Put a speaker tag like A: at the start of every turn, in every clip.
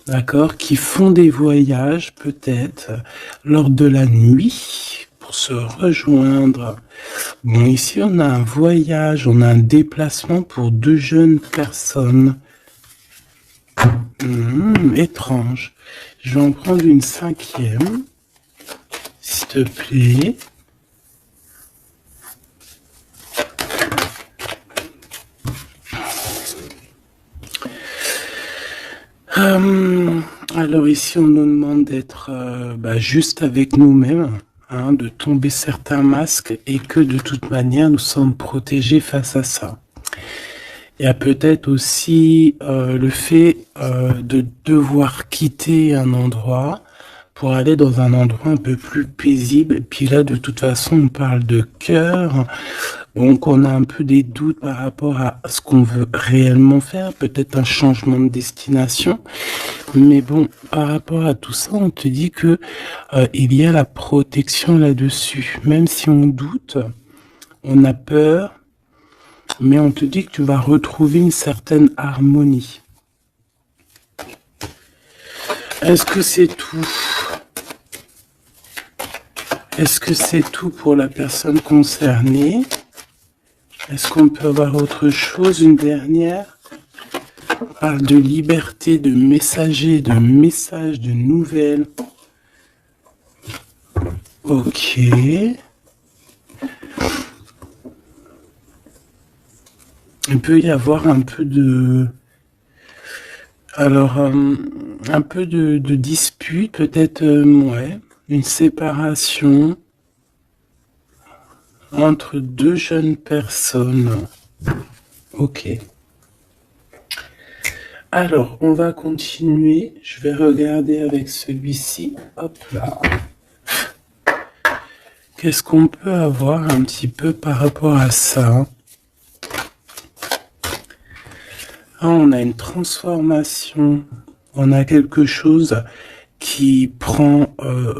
A: d'accord, qui font des voyages peut-être lors de la nuit pour se rejoindre. Bon, ici on a un voyage, on a un déplacement pour deux jeunes personnes. Étrange. Je vais en prendre une cinquième, s'il te plaît. Alors ici, on nous demande d'être juste avec nous-mêmes, hein, de tomber certains masques et que de toute manière, nous sommes protégés face à ça. Il y a peut-être aussi le fait de devoir quitter un endroit pour aller dans un endroit un peu plus paisible. Et puis là, de toute façon, on parle de cœur. Donc, on a un peu des doutes par rapport à ce qu'on veut réellement faire. Peut-être un changement de destination. Mais bon, par rapport à tout ça, on te dit que il y a la protection là-dessus. Même si on doute, on a peur, mais on te dit que tu vas retrouver une certaine harmonie. Est-ce que c'est tout? Est-ce que c'est tout pour la personne concernée? Est-ce qu'on peut avoir autre chose, une dernière? On parle de liberté, de messager, de messages, de nouvelles. Ok. Il peut y avoir un peu de... Alors, un peu de dispute, peut-être, ouais, une séparation entre deux jeunes personnes. Ok. Alors, on va continuer. Je vais regarder avec celui-ci. Hop là. Qu'est-ce qu'on peut avoir un petit peu par rapport à ça? Ah, on a une transformation. On a quelque chose qui prend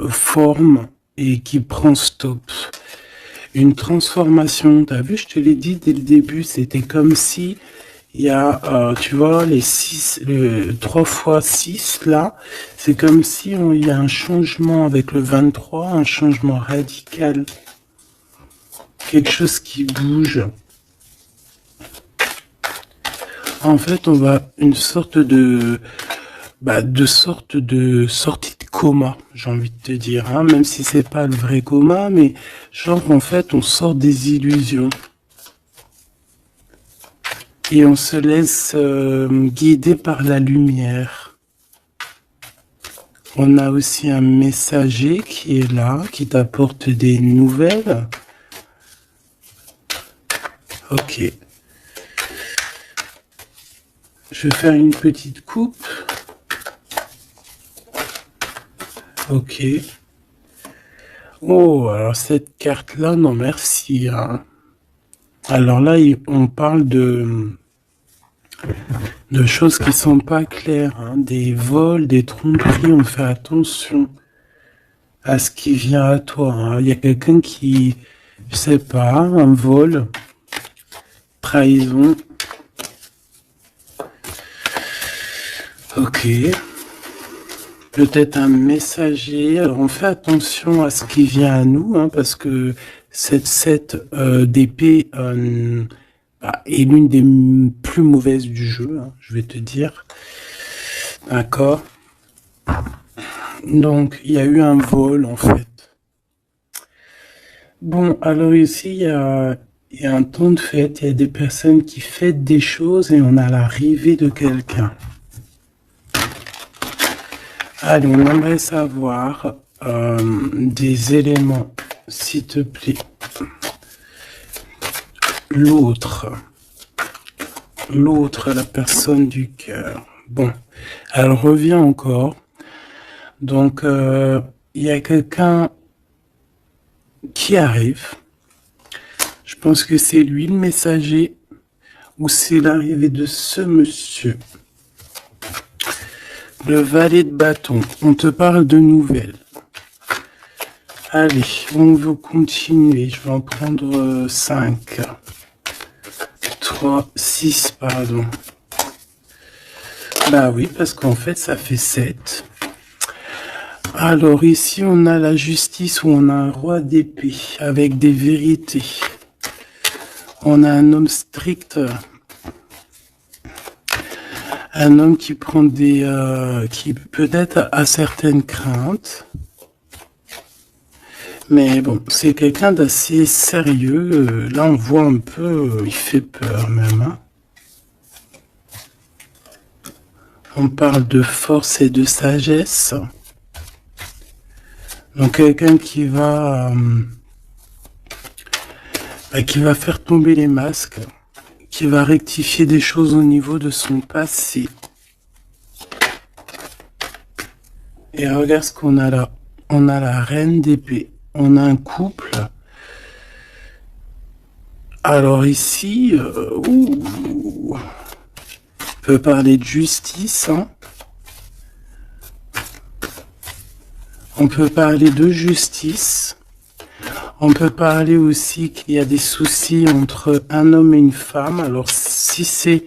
A: forme et qui prend stop. Une transformation. T'as vu, je te l'ai dit dès le début, c'était comme si il y a, tu vois, les 3 fois 6 là, c'est comme si il y a un changement avec le 23, un changement radical. Quelque chose qui bouge. En fait, on va une sorte de sortie de coma, j'ai envie de te dire, hein, même si c'est pas le vrai coma, mais genre en fait, on sort des illusions. Et on se laisse guider par la lumière. On a aussi un messager qui est là, qui t'apporte des nouvelles. Ok. Je vais faire une petite coupe. Ok. Oh, alors cette carte-là, non merci. Hein. Alors là, on parle de choses qui sont pas claires. Hein. Des vols, des tromperies, on fait attention à ce qui vient à toi. Hein. Il y a quelqu'un qui, je sais pas, un vol, trahison. Ok. Peut-être un messager. Alors on fait attention à ce qui vient à nous, hein, parce que cette 7 d'épée est l'une des plus mauvaises du jeu, hein, je vais te dire. D'accord. Donc il y a eu un vol en fait. Bon, alors ici il y a un temps de fête, il y a des personnes qui fêtent des choses et on a l'arrivée de quelqu'un. Allez, on aimerait savoir des éléments, s'il te plaît. L'autre, la personne du cœur. Bon, elle revient encore. Donc, il y a quelqu'un qui arrive. Je pense que c'est lui le messager ou c'est l'arrivée de ce monsieur. Le valet de bâton, on te parle de nouvelles. Allez, on va continuer. Je vais en prendre 5. 3, 6, pardon. Bah oui, parce qu'en fait, ça fait 7. Alors ici, on a la justice où on a un roi d'épée avec des vérités. On a un homme strict, un homme qui prend qui peut-être a certaines craintes. Mais bon, c'est quelqu'un d'assez sérieux. Là, on voit un peu, il fait peur même. Hein. On parle de force et de sagesse. Donc quelqu'un qui va faire tomber les masques, qui va rectifier des choses au niveau de son passé. Et regarde ce qu'on a là. On a la reine d'épée. On a un couple. Alors ici, on peut parler de justice. Hein. On peut parler de justice. On peut parler aussi qu'il y a des soucis entre un homme et une femme. Alors si c'est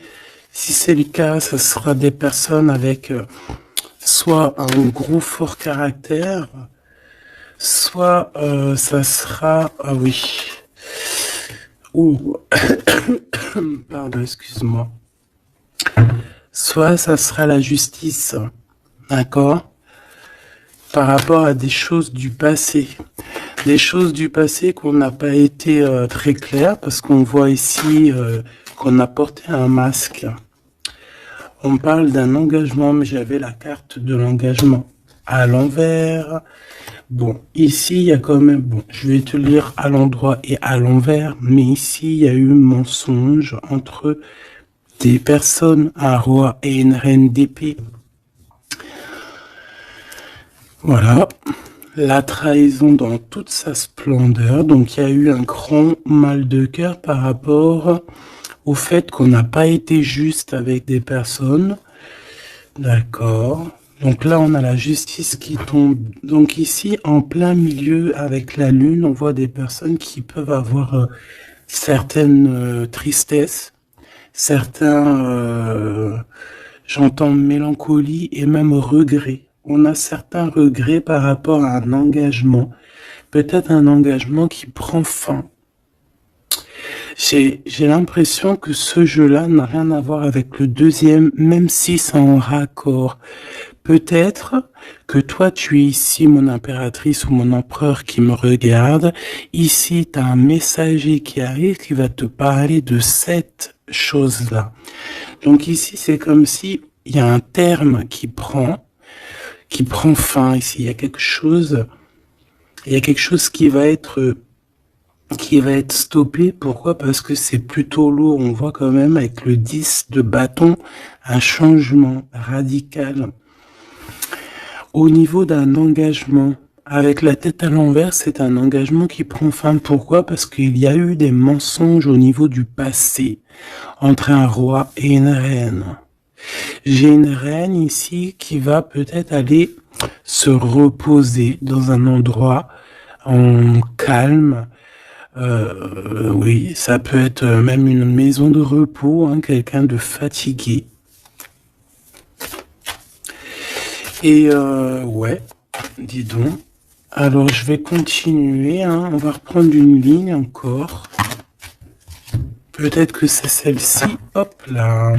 A: le cas, ça sera des personnes avec soit un gros fort caractère, soit ça sera... Ah oui. Ouh. Pardon, excuse-moi. Soit ça sera la justice. D'accord ? Par rapport à des choses du passé. Des choses du passé qu'on n'a pas été très clair parce qu'on voit ici qu'on a porté un masque. On parle d'un engagement, mais j'avais la carte de l'engagement à l'envers. Bon, ici, il y a quand même... Bon, je vais te lire à l'endroit et à l'envers, mais ici, il y a eu mensonge entre des personnes, un roi et une reine d'épée. Voilà, la trahison dans toute sa splendeur. Donc, il y a eu un grand mal de cœur par rapport au fait qu'on n'a pas été juste avec des personnes. D'accord. Donc là, on a la justice qui tombe. Donc ici, en plein milieu, avec la lune, on voit des personnes qui peuvent avoir certaines tristesses, certains, j'entends mélancolie et même regret. On a certains regrets par rapport à un engagement. Peut-être un engagement qui prend fin. J'ai l'impression que ce jeu-là n'a rien à voir avec le deuxième, même si c'est en raccord. Peut-être que toi, tu es ici, mon impératrice ou mon empereur qui me regarde. Ici, tu as un messager qui arrive qui va te parler de cette chose-là. Donc ici, c'est comme si il y a un terme qui prend fin ici. Il y a quelque chose qui va être stoppé. Pourquoi? Parce que c'est plutôt lourd. On voit quand même avec le 10 de bâton un changement radical. Au niveau d'un engagement, avec la tête à l'envers, c'est un engagement qui prend fin. Pourquoi? Parce qu'il y a eu des mensonges au niveau du passé entre un roi et une reine. J'ai une reine ici qui va peut-être aller se reposer dans un endroit en calme. Oui, ça peut être même une maison de repos, hein, quelqu'un de fatigué. Et ouais, dis donc. Alors je vais continuer, hein, on va reprendre une ligne encore. Peut-être que c'est celle-ci. Hop là.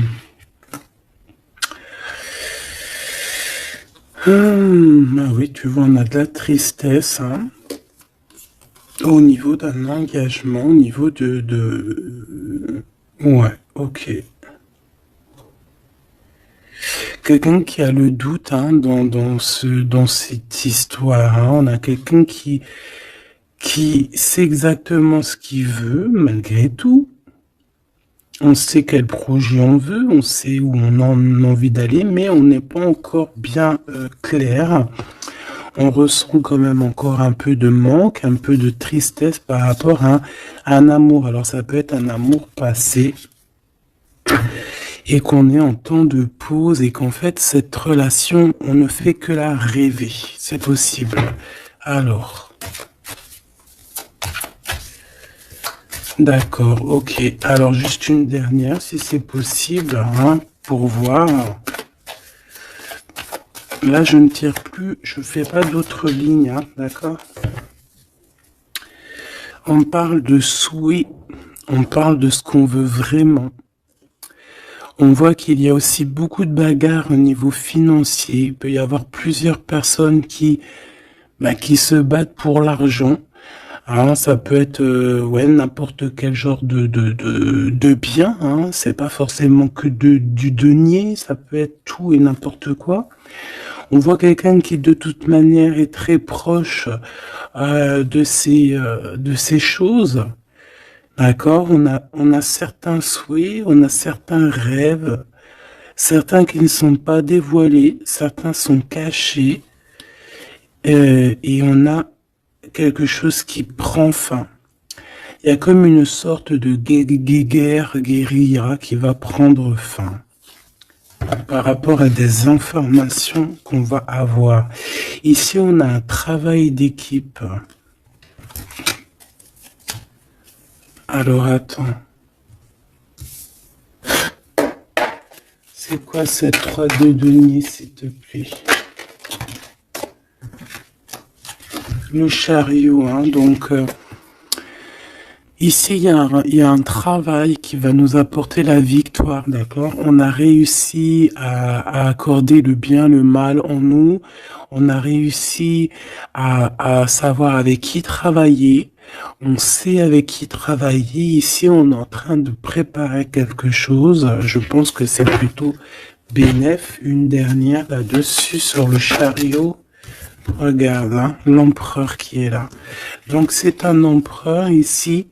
A: Ah oui, tu vois, on a de la tristesse, hein. Au niveau d'un engagement, au niveau de... Ouais, ok. Quelqu'un qui a le doute, hein, dans cette histoire, hein. On a quelqu'un qui sait exactement ce qu'il veut, malgré tout. On sait quel projet on veut, on sait où on a envie d'aller, mais on n'est pas encore bien clair. On ressent quand même encore un peu de manque, un peu de tristesse par rapport à un amour. Alors ça peut être un amour passé et qu'on est en temps de pause et qu'en fait cette relation, on ne fait que la rêver. C'est possible. Alors... D'accord, ok. Alors juste une dernière, si c'est possible, hein, pour voir. Là, je ne tire plus, je fais pas d'autres lignes, hein, d'accord? On parle de souhait, on parle de ce qu'on veut vraiment. On voit qu'il y a aussi beaucoup de bagarres au niveau financier. Il peut y avoir plusieurs personnes qui se battent pour l'argent. Hein, ça peut être ouais, n'importe quel genre de bien. Hein. C'est pas forcément que du denier, ça peut être tout et n'importe quoi. On voit quelqu'un qui de toute manière est très proche de ces choses. D'accord, on a certains souhaits, on a certains rêves, certains qui ne sont pas dévoilés, certains sont cachés, et on a quelque chose qui prend fin. Il y a comme une sorte de guerre, guérilla qui va prendre fin par rapport à des informations qu'on va avoir. Ici, on a un travail d'équipe. Alors, attends. C'est quoi cette 3 de denier, s'il te plaît? Le chariot, hein, donc... ici, il y a un travail qui va nous apporter la victoire, d'accord? On a réussi à accorder le bien, le mal en nous. On a réussi à savoir avec qui travailler. On sait avec qui travailler. Ici, on est en train de préparer quelque chose. Je pense que c'est plutôt bénéf. Une dernière là-dessus sur le chariot. Regarde, hein, l'empereur qui est là. Donc, c'est un empereur ici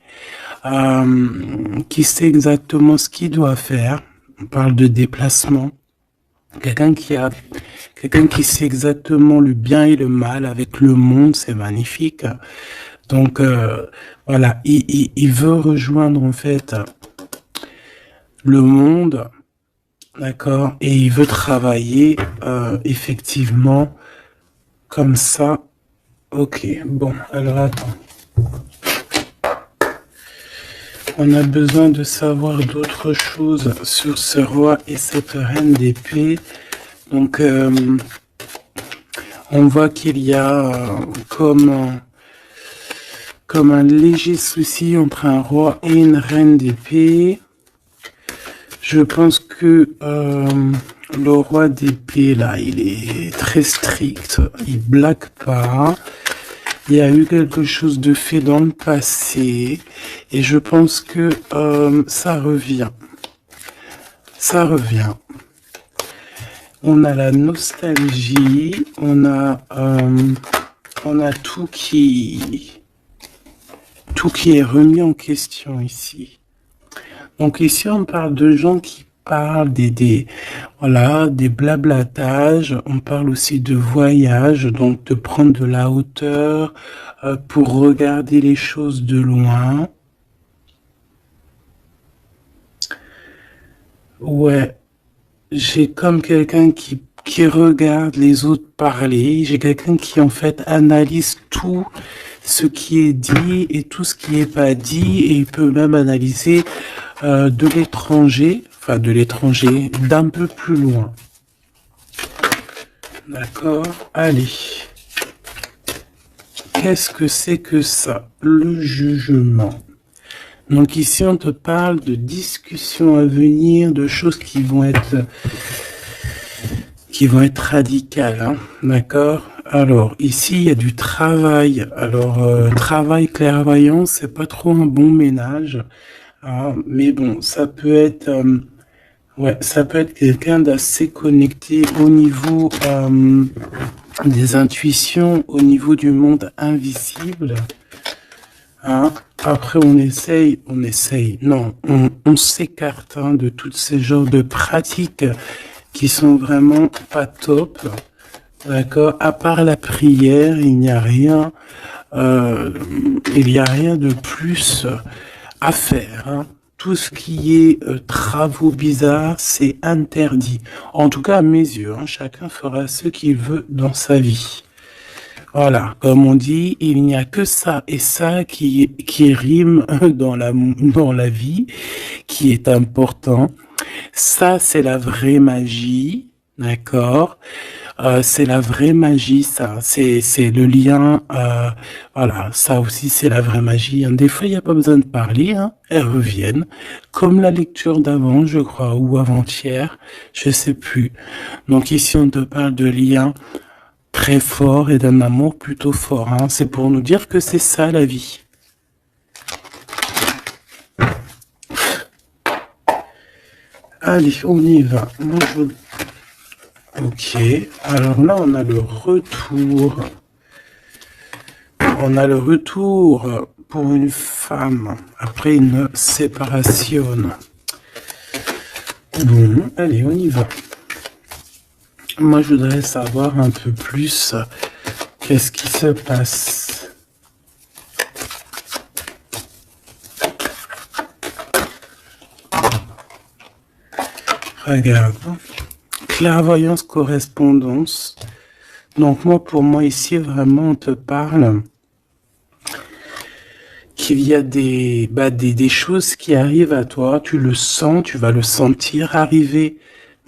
A: qui sait exactement ce qu'il doit faire. On parle de déplacement. Quelqu'un qui sait exactement le bien et le mal avec le monde, c'est magnifique. Donc, voilà, il veut rejoindre en fait le monde, d'accord, et il veut travailler effectivement comme ça. Ok, bon, alors attends. On a besoin de savoir d'autres choses sur ce roi et cette reine d'épée. Donc, on voit qu'il y a comme un léger souci entre un roi et une reine d'épée. Je pense que le roi d'épée, là, il est très strict. Il blague pas. Il y a eu quelque chose de fait dans le passé. Et je pense que ça revient. Ça revient. On a la nostalgie. On a tout qui est remis en question ici. Donc ici, on parle de gens qui parlent des blablatages. On parle aussi de voyage, donc de prendre de la hauteur pour regarder les choses de loin. Ouais, j'ai comme quelqu'un qui regarde les autres parler. J'ai quelqu'un qui en fait analyse tout ce qui est dit et tout ce qui est pas dit, et il peut même analyser de l'étranger, d'un peu plus loin. D'accord, allez. Qu'est-ce que c'est que ça? Le jugement. Donc ici, on te parle de discussions à venir, de choses qui vont être radicales, hein, d'accord? Alors, ici, il y a du travail. Alors, travail clairvoyant, c'est pas trop un bon ménage. Hein, mais bon, ça peut être... ça peut être quelqu'un d'assez connecté au niveau des intuitions, au niveau du monde invisible. Hein. Après, on s'écarte de tous ces genres de pratiques qui sont vraiment pas top. D'accord. À part la prière, il n'y a rien de plus à faire. Hein. Tout ce qui est travaux bizarres, c'est interdit. En tout cas, à mes yeux, hein, chacun fera ce qu'il veut dans sa vie. Voilà, comme on dit, il n'y a que ça et ça qui rime dans la vie, qui est important. Ça, c'est la vraie magie, d'accord? C'est la vraie magie, ça. C'est le lien. Voilà, ça aussi, c'est la vraie magie. Hein. Des fois, il n'y a pas besoin de parler. Hein. Elles reviennent. Comme la lecture d'avant, je crois, ou avant-hier. Je sais plus. Donc ici, on te parle de liens très forts et d'un amour plutôt fort. Hein. C'est pour nous dire que c'est ça, la vie. Allez, on y va. Moi, Ok, alors là, on a le retour. On a le retour pour une femme après une séparation. Bon, allez, on y va. Moi, je voudrais savoir un peu plus qu'est-ce qui se passe. Regarde. Clairvoyance, correspondance. Donc moi, pour moi, ici, vraiment, on te parle qu'il y a des choses qui arrivent à toi. Tu le sens, tu vas le sentir arriver.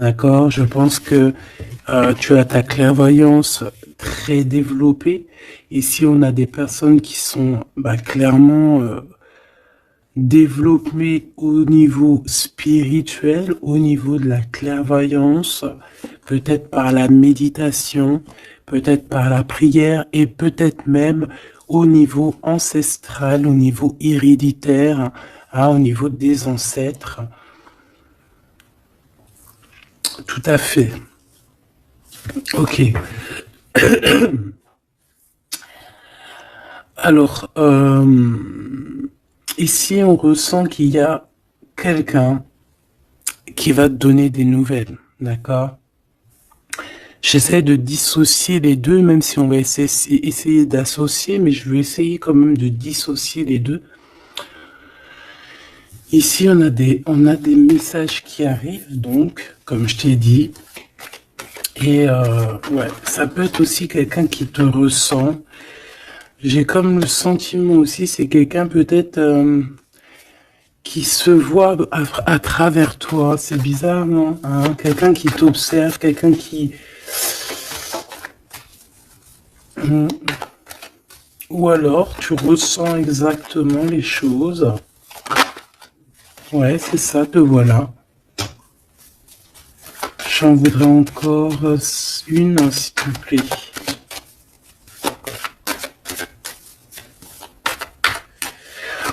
A: D'accord? Je pense que tu as ta clairvoyance très développée. Ici, on a des personnes qui sont clairement développées au niveau spirituel, au niveau de la clairvoyance, peut-être par la méditation, peut-être par la prière et peut-être même au niveau ancestral, au niveau héréditaire, hein, au niveau des ancêtres. Tout à fait. Ok. Alors, ici, on ressent qu'il y a quelqu'un qui va te donner des nouvelles, d'accord? J'essaie de dissocier les deux, même si on va essayer d'associer, mais je vais essayer quand même de dissocier les deux. Ici, on a des messages qui arrivent, donc, comme je t'ai dit. Et ouais, ça peut être aussi quelqu'un qui te ressent. J'ai comme le sentiment aussi, c'est quelqu'un peut-être qui se voit à travers toi. C'est bizarre, non? Hein, quelqu'un qui t'observe, quelqu'un qui... Ou alors, tu ressens exactement les choses. Ouais, c'est ça, te voilà. J'en voudrais encore une, s'il te plaît.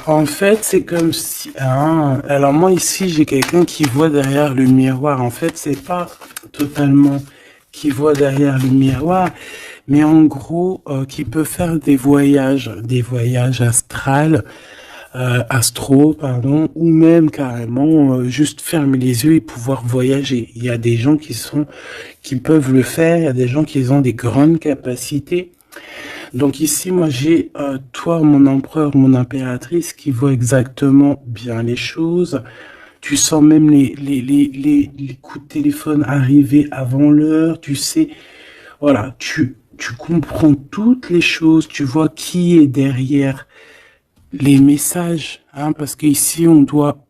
A: En fait, c'est comme si... Hein, alors moi, ici, j'ai quelqu'un qui voit derrière le miroir. En fait, c'est pas totalement qui voit derrière le miroir, mais en gros, qui peut faire des voyages astro, pardon, ou même carrément juste fermer les yeux et pouvoir voyager. Il y a des gens qui peuvent le faire, il y a des gens qui ont des grandes capacités. Donc ici, moi j'ai toi, mon empereur, mon impératrice, qui voit exactement bien les choses. Tu sens même les coups de téléphone arriver avant l'heure. Tu sais, voilà, tu comprends toutes les choses. Tu vois qui est derrière les messages, hein, parce qu'ici on doit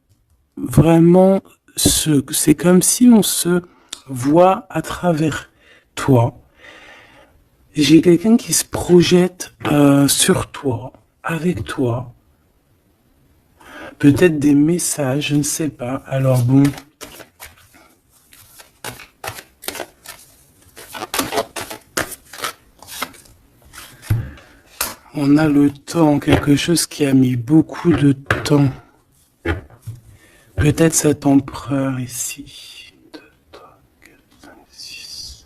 A: vraiment c'est comme si on se voit à travers toi. J'ai quelqu'un qui se projette sur toi, avec toi. Peut-être des messages, je ne sais pas. Alors bon. On a le temps, quelque chose qui a mis beaucoup de temps. Peut-être cet empereur ici. 2, 3, 4, 5, 6.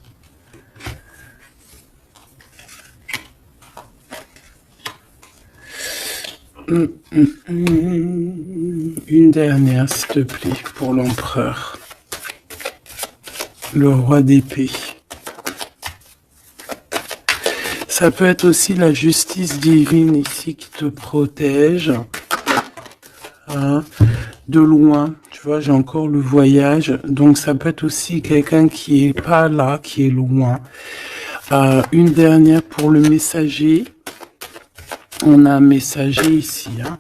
A: Une dernière, s'il te plaît, pour l'empereur. Le roi d'épée. Ça peut être aussi la justice divine ici qui te protège. Hein, de loin, tu vois, j'ai encore le voyage. Donc ça peut être aussi quelqu'un qui est pas là, qui est loin. Une dernière pour le messager. On a un messager ici. Hein.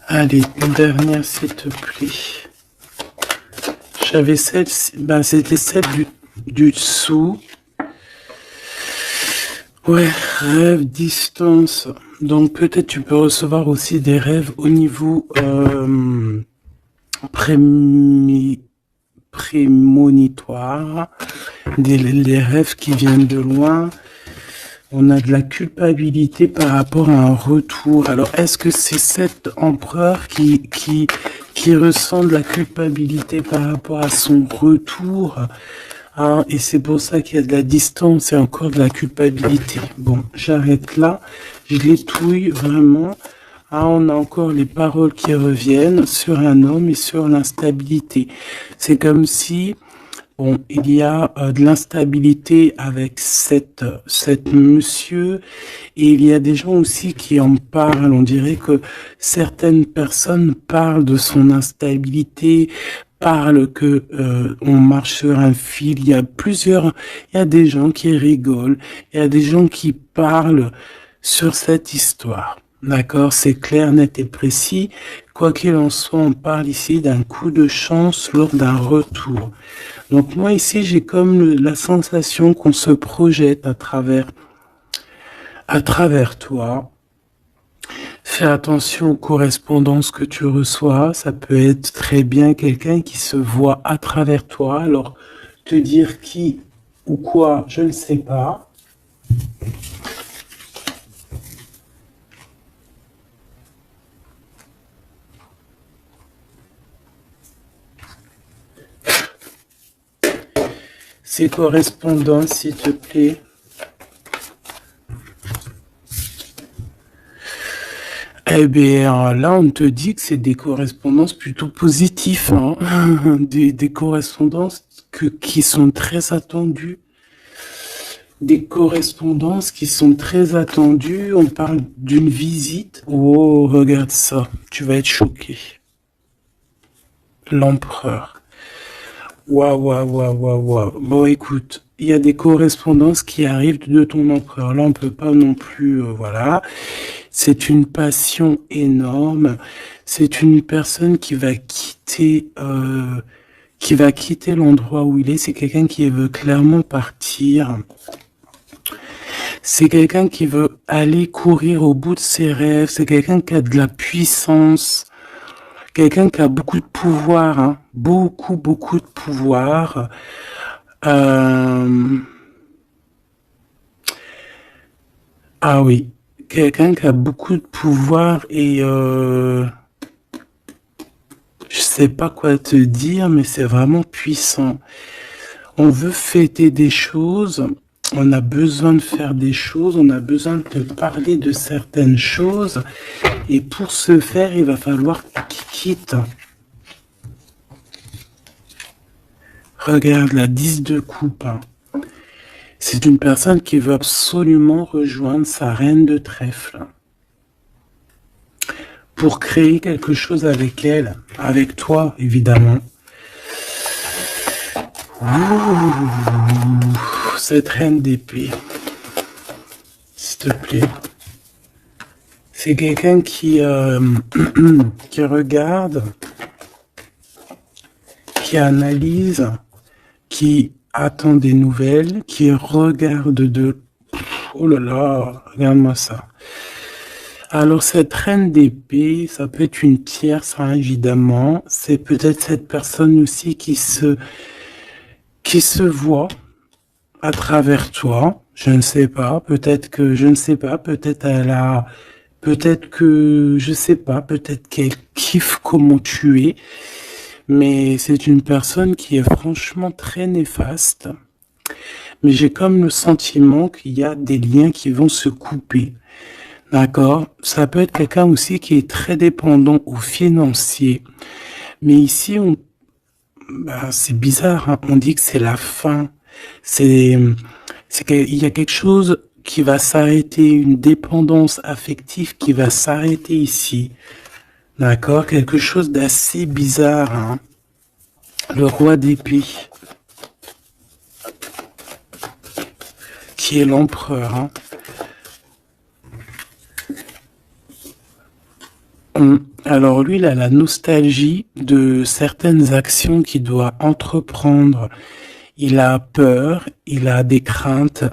A: Allez, une dernière s'il te plaît. J'avais celle, ben, c'était celle du dessous. Ouais, rêve, distance. Donc peut-être tu peux recevoir aussi des rêves au niveau prémonitoire, des rêves qui viennent de loin. On a de la culpabilité par rapport à un retour. Alors, est-ce que c'est cet empereur qui ressent de la culpabilité par rapport à son retour? Ah, et c'est pour ça qu'il y a de la distance et encore de la culpabilité. Bon, j'arrête là. Je l'étouille vraiment. Ah, on a encore les paroles qui reviennent sur un homme et sur l'instabilité. C'est comme si, bon, il y a de l'instabilité avec cette monsieur, et il y a des gens aussi qui en parlent. On dirait que certaines personnes parlent de son instabilité, parlent que on marche sur un fil. Il y a des gens qui rigolent, il y a des gens qui parlent sur cette histoire. D'accord, c'est clair, net et précis. Quoi qu'il en soit, on parle ici d'un coup de chance lors d'un retour. Donc moi ici, j'ai comme la sensation qu'on se projette à travers toi. Fais attention aux correspondances que tu reçois. Ça peut être très bien quelqu'un qui se voit à travers toi. Alors, te dire qui ou quoi, je ne sais pas. Ces correspondances, s'il te plaît. Eh bien, là, on te dit que c'est des correspondances plutôt positives, hein. Des correspondances qui sont très attendues. Des correspondances qui sont très attendues. On parle d'une visite. Oh, regarde ça. Tu vas être choqué. L'empereur. Waouh, waouh, waouh, waouh, waouh. Bon, écoute, il y a des correspondances qui arrivent de ton empereur. Là, on peut pas non plus, voilà. C'est une passion énorme. C'est une personne qui va quitter l'endroit où il est. C'est quelqu'un qui veut clairement partir. C'est quelqu'un qui veut aller courir au bout de ses rêves. C'est quelqu'un qui a de la puissance. Quelqu'un qui a beaucoup de pouvoir, hein. Beaucoup, beaucoup de pouvoir. Ah oui, quelqu'un qui a beaucoup de pouvoir et je sais pas quoi te dire, mais c'est vraiment puissant. On veut fêter des choses, on a besoin de faire des choses, on a besoin de te parler de certaines choses, et pour ce faire, il va falloir qu'il quitte. Regarde la 10 de coupe. C'est une personne qui veut absolument rejoindre sa reine de trèfle pour créer quelque chose avec elle, avec toi, évidemment. Ouh, cette reine d'épée, s'il te plaît. C'est quelqu'un qui regarde, qui analyse, qui attend des nouvelles, qui regarde Oh là là, regarde-moi ça. Alors cette reine d'épée, ça peut être une tierce, hein, évidemment. C'est peut-être cette personne aussi qui se voit à travers toi. Je ne sais pas. Peut-être que je ne sais pas. Peut-être que je sais pas. Peut-être qu'elle kiffe comment tu es. Mais c'est une personne qui est franchement très néfaste. Mais j'ai comme le sentiment qu'il y a des liens qui vont se couper. D'accord? Ça peut être quelqu'un aussi qui est très dépendant au financier. Mais ici, c'est bizarre, hein. On dit que c'est la fin. Il y a quelque chose qui va s'arrêter, une dépendance affective qui va s'arrêter ici. D'accord? Quelque chose d'assez bizarre, hein. Le roi d'épée, qui est l'empereur, hein. Alors lui, il a la nostalgie de certaines actions qu'il doit entreprendre. Il a peur, il a des craintes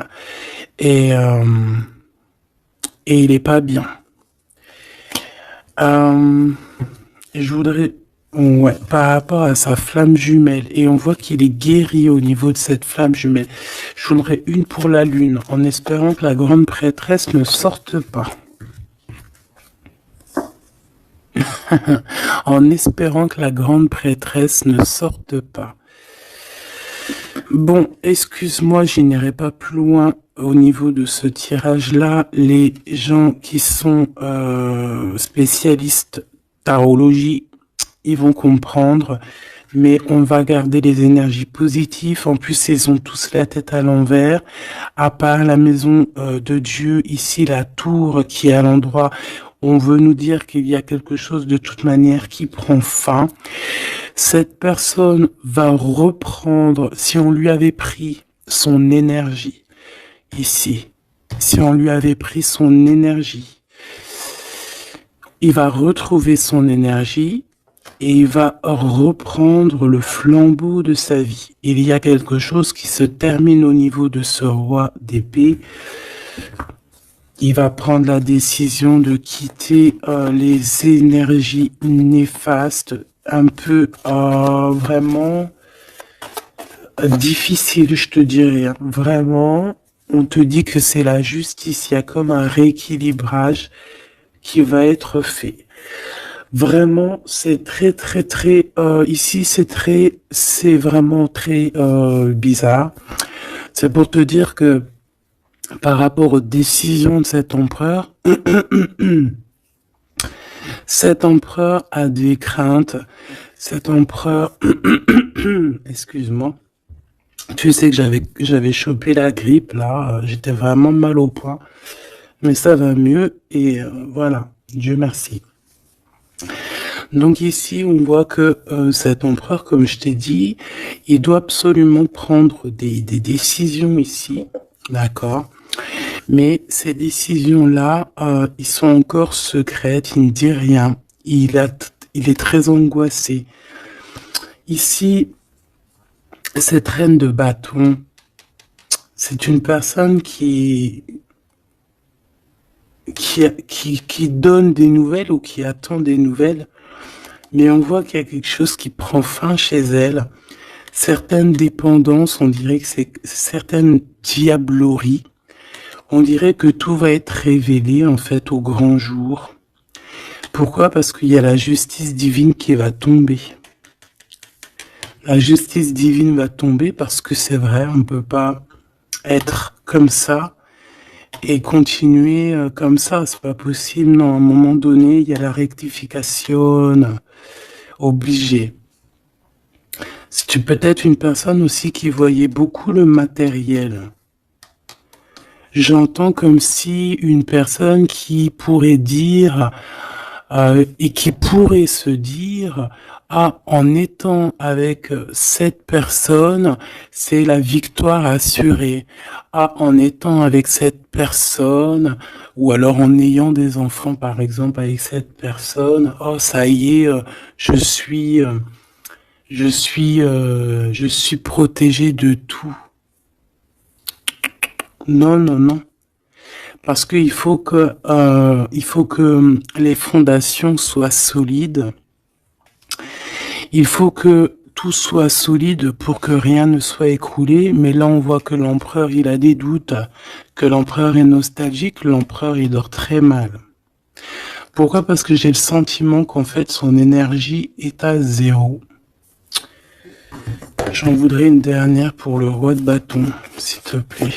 A: et, euh, et il est pas bien. Euh, je voudrais, ouais, par rapport à sa flamme jumelle, et on voit qu'il est guéri au niveau de cette flamme jumelle. Je voudrais une pour la lune, en espérant que la grande prêtresse ne sorte pas. En espérant que la grande prêtresse ne sorte pas. Bon, excuse-moi, je n'irai pas plus loin au niveau de ce tirage-là. Les gens qui sont spécialistes tarologie, ils vont comprendre, mais on va garder les énergies positives. En plus, ils ont tous la tête à l'envers. À part la maison de Dieu, ici, la tour qui est à l'endroit, on veut nous dire qu'il y a quelque chose de toute manière qui prend fin. Cette personne va reprendre, si on lui avait pris son énergie, ici, si on lui avait pris son énergie, il va retrouver son énergie et il va reprendre le flambeau de sa vie. Il y a quelque chose qui se termine au niveau de ce roi d'épée. Il va prendre la décision de quitter les énergies néfastes, un peu vraiment difficile, je te dirais. Hein. Vraiment, on te dit que c'est la justice. Il y a comme un rééquilibrage qui va être fait. Vraiment, c'est très, très, très... ici, c'est vraiment très bizarre. C'est pour te dire que par rapport aux décisions de cet empereur, cet empereur a des craintes. Cet empereur, excuse-moi, tu sais que j'avais chopé la grippe là, j'étais vraiment mal au point, mais ça va mieux et voilà, Dieu merci. Donc ici, on voit que cet empereur, comme je t'ai dit, il doit absolument prendre des décisions ici, d'accord? Mais ces décisions-là, ils sont encore secrètes, il ne dit rien. Il est très angoissé. Ici, cette reine de bâton, c'est une personne qui donne des nouvelles ou qui attend des nouvelles, mais on voit qu'il y a quelque chose qui prend fin chez elle. Certaines dépendances, on dirait que c'est certaines diableries. On dirait que tout va être révélé, en fait, au grand jour. Pourquoi? Parce qu'il y a la justice divine qui va tomber. La justice divine va tomber parce que c'est vrai, on ne peut pas être comme ça et continuer comme ça. C'est pas possible. Non, à un moment donné, il y a la rectification obligée. C'est peut-être une personne aussi qui voyait beaucoup le matériel. J'entends comme si une personne qui pourrait dire et qui pourrait se dire en étant avec cette personne, c'est la victoire assurée. En étant avec cette personne, ou alors en ayant des enfants par exemple avec cette personne, ça y est, je suis protégé de tout. Non, non, non. Parce qu'il faut que les fondations soient solides. Il faut que tout soit solide pour que rien ne soit écroulé. Mais là, on voit que l'empereur, il a des doutes, que l'empereur est nostalgique, l'empereur, il dort très mal. Pourquoi? Parce que j'ai le sentiment qu'en fait, son énergie est à 0. J'en voudrais une dernière pour le roi de bâton, s'il te plaît.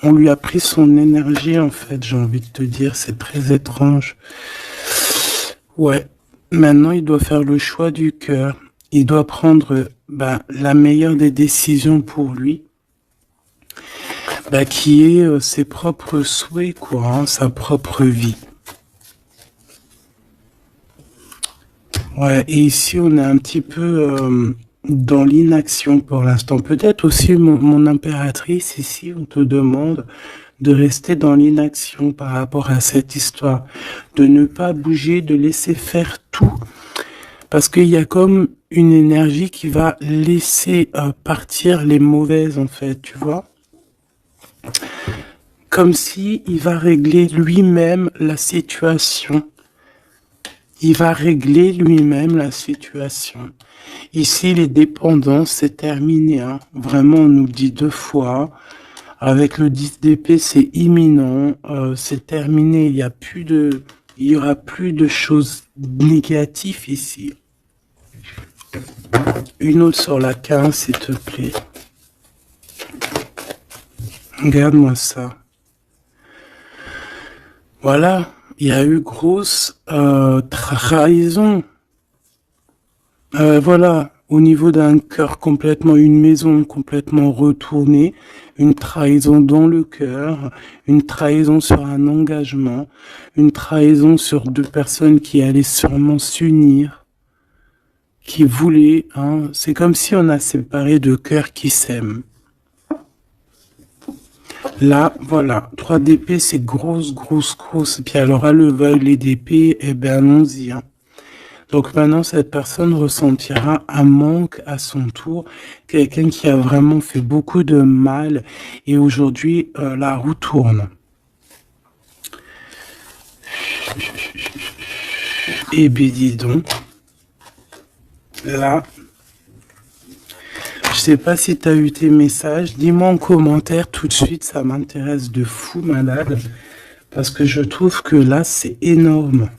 A: On lui a pris son énergie, en fait, j'ai envie de te dire, c'est très étrange. Ouais, maintenant, il doit faire le choix du cœur. Il doit prendre la meilleure des décisions pour lui, qui est ses propres souhaits, quoi, hein, sa propre vie. Ouais, et ici, on est un petit peu dans l'inaction pour l'instant. Peut-être aussi mon impératrice, ici, on te demande de rester dans l'inaction par rapport à cette histoire, de ne pas bouger, de laisser faire tout, parce qu'il y a comme une énergie qui va laisser partir les mauvaises, en fait, tu vois. Comme si il va régler lui-même la situation. Il va régler lui-même la situation. Ici, les dépendances, c'est terminé. Hein. Vraiment, on nous le dit 2 fois. Avec le 10 d'épée, c'est imminent. C'est terminé. Il y aura plus de choses négatives ici. Une autre sur la 15, s'il te plaît. Regarde-moi ça. Voilà. Il y a eu grosse trahison. Voilà, au niveau d'un cœur complètement, une maison complètement retournée, une trahison dans le cœur, une trahison sur un engagement, une trahison sur 2 personnes qui allaient sûrement s'unir, qui voulaient, hein, c'est comme si on a séparé 2 cœurs qui s'aiment. Là, voilà, 3 d'épée, c'est grosse. Puis alors, à le valet d'épée, eh ben, allons-y. Hein. Donc maintenant, cette personne ressentira un manque à son tour. Quelqu'un qui a vraiment fait beaucoup de mal. Et aujourd'hui, la roue tourne. Eh bien, dis donc. Là. Je sais pas si tu as eu tes messages. Dis-moi en commentaire tout de suite, ça m'intéresse de fou malade. Parce que je trouve que là, c'est énorme.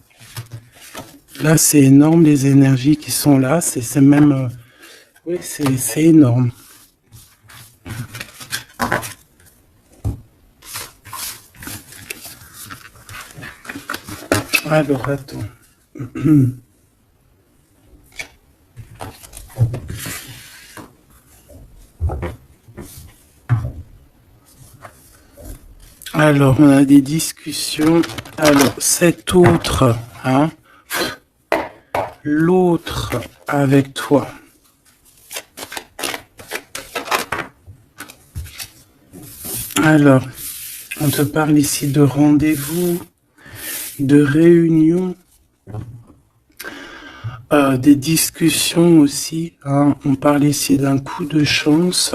A: Là, c'est énorme, les énergies qui sont là. C'est même... oui, c'est énorme. Alors, attends. Alors, on a des discussions. Alors, cet autre, hein, l'autre avec toi. Alors, on te parle ici de rendez-vous, de réunion, des discussions aussi. Hein. On parle ici d'un coup de chance.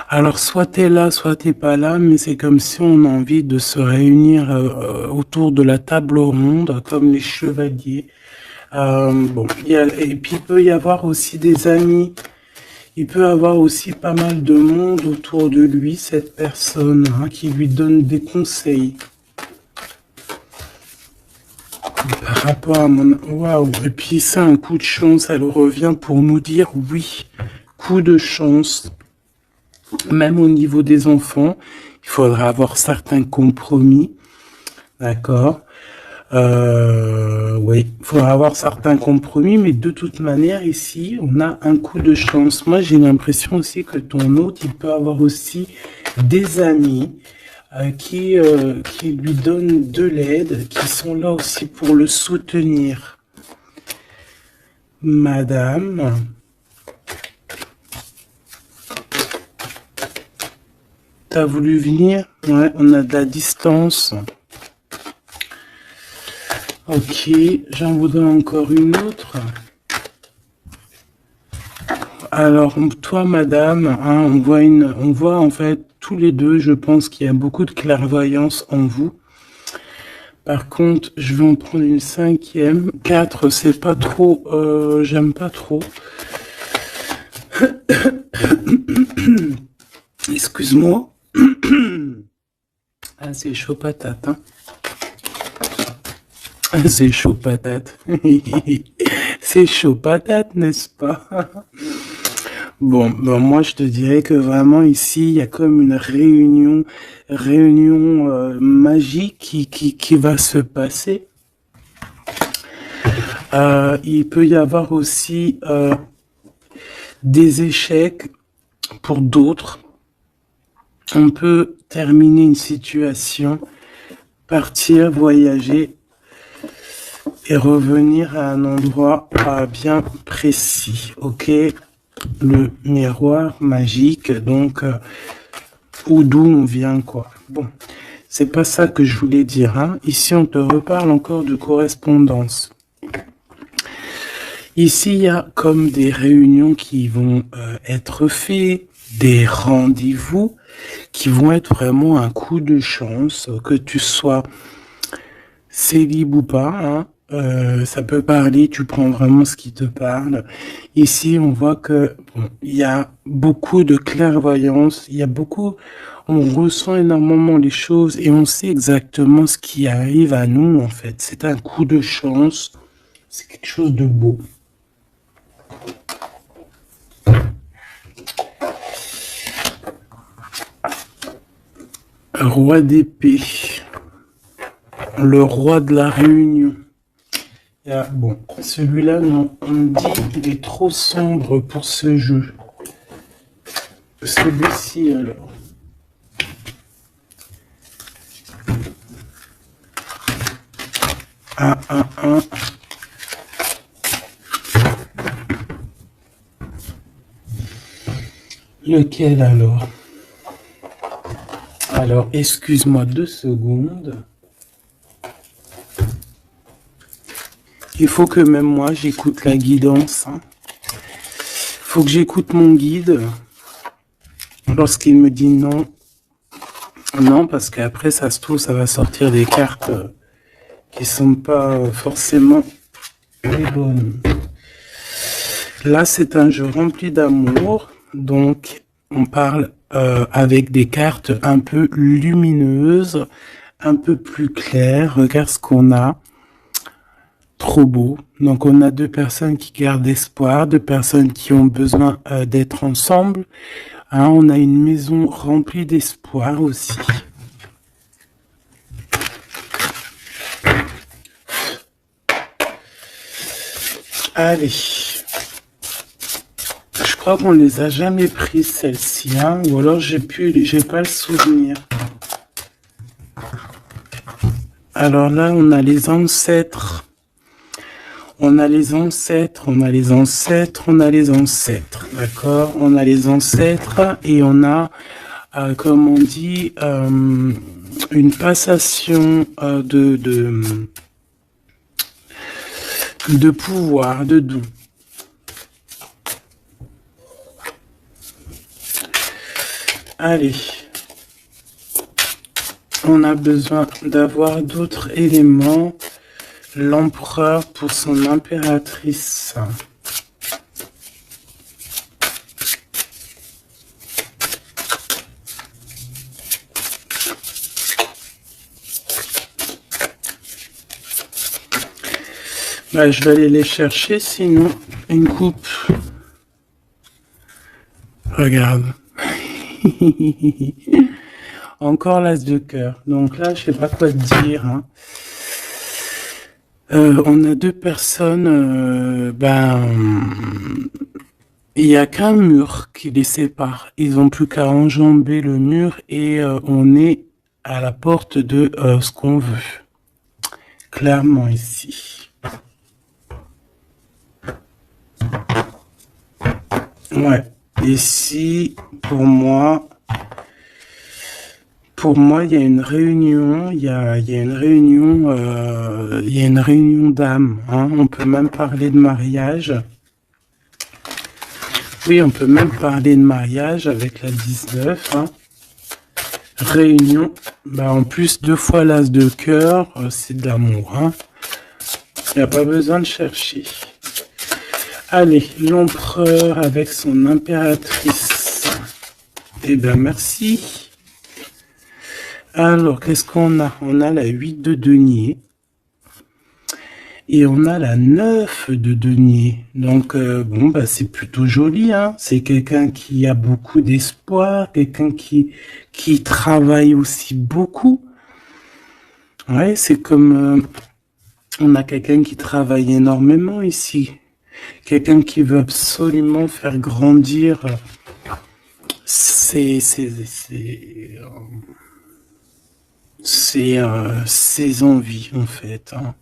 A: Alors, soit t'es là, soit t'es pas là, mais c'est comme si on a envie de se réunir autour de la table ronde, comme les chevaliers. Bon, et puis il peut y avoir aussi des amis. Il peut avoir aussi pas mal de monde autour de lui, cette personne, hein, qui lui donne des conseils. Par rapport à mon... Waouh. Et puis c'est un coup de chance, elle revient pour nous dire oui, coup de chance. Même au niveau des enfants, il faudra avoir certains compromis. D'accord. Oui, il faudra avoir certains compromis, mais de toute manière, ici, on a un coup de chance. Moi, j'ai l'impression aussi que ton hôte, il peut avoir aussi des amis qui lui donnent de l'aide, qui sont là aussi pour le soutenir. Madame... T'as voulu venir? Ouais, on a de la distance. Ok, j'en voudrais encore une autre. Alors, toi, madame, hein, on voit en fait tous les deux, je pense qu'il y a beaucoup de clairvoyance en vous. Par contre, je vais en prendre une 5e. 4, c'est pas trop, j'aime pas trop. Excuse-moi. Ah, c'est chaud patate, hein. C'est chaud patate. C'est chaud patate, n'est-ce pas? Bon, moi je te dirais que vraiment ici, il y a comme une réunion magique qui va se passer. Il peut y avoir aussi des échecs pour d'autres. On peut terminer une situation, partir, voyager et revenir à un endroit bien précis, ok? Le miroir magique, donc, ou d'où on vient, quoi. Bon, C'est pas ça que je voulais dire, hein. Ici, on te reparle encore de correspondance. Ici, il y a comme des réunions qui vont être faites, des rendez-vous qui vont être vraiment un coup de chance, que tu sois célib ou pas, hein. Ça peut parler, tu prends vraiment ce qui te parle. Ici, on voit que bon, il y a beaucoup de clairvoyance, il y a beaucoup, on ressent énormément les choses et on sait exactement ce qui arrive à nous, en fait. C'est un coup de chance, c'est quelque chose de beau. Roi d'épée, le roi de la réunion. Bon, celui-là, non, on me dit qu'il est trop sombre pour ce jeu. Celui-ci, alors. Un. Lequel alors? Alors, excuse-moi 2 secondes. Il faut que même moi, j'écoute la guidance. Hein. Faut que j'écoute mon guide. Lorsqu'il me dit non. Non, parce qu'après, ça se trouve, ça va sortir des cartes qui sont pas forcément les bonnes. Là, c'est un jeu rempli d'amour. Donc, on parle avec des cartes un peu lumineuses, un peu plus claires. Regarde ce qu'on a. Trop beau. Donc, on a 2 personnes qui gardent espoir, 2 personnes qui ont besoin d'être ensemble. Hein, on a une maison remplie d'espoir aussi. Allez. Je crois qu'on les a jamais prises, celles-ci, hein, ou alors j'ai pas le souvenir. Alors là, on a les ancêtres. On a les ancêtres, d'accord? On a les ancêtres et on a, comme on dit, une passation de pouvoir, de dons. Allez. On a besoin d'avoir d'autres éléments. L'empereur pour son impératrice. Bah, je vais aller les chercher, sinon une coupe. Regarde. Encore l'as de cœur. Donc là, je sais pas quoi te dire. Hein. On a 2 personnes, il n'y a qu'un mur qui les sépare. Ils n'ont plus qu'à enjamber le mur et on est à la porte de ce qu'on veut. Clairement ici. Ouais. Ici, pour moi, il y a une réunion, il y a une réunion d'âmes. Hein. On peut même parler de mariage. Oui, on peut même parler de mariage avec la 19. Hein. Réunion. Bah, en plus, 2 fois l'as de cœur, c'est de l'amour. Hein. Il n'y a pas besoin de chercher. Allez, l'empereur avec son impératrice. Eh bien, merci. Alors, qu'est-ce qu'on a? On a la 8 de denier. Et on a la 9 de denier. Donc, bon, bah, c'est plutôt joli, hein. C'est quelqu'un qui a beaucoup d'espoir, quelqu'un qui travaille aussi beaucoup. Ouais, c'est comme... on a quelqu'un qui travaille énormément ici. Quelqu'un qui veut absolument faire grandir ses envies, en fait. Hein.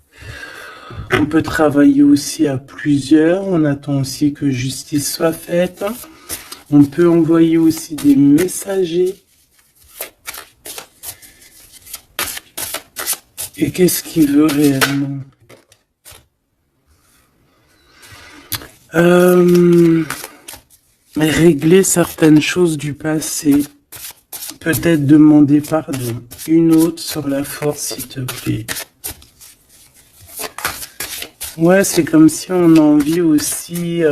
A: On peut travailler aussi à plusieurs. On attend aussi que justice soit faite. On peut envoyer aussi des messagers. Et qu'est-ce qu'il veut réellement? Régler certaines choses du passé. Peut-être demander pardon. Une autre sur la force, s'il te plaît. Ouais, c'est comme si on a envie aussi...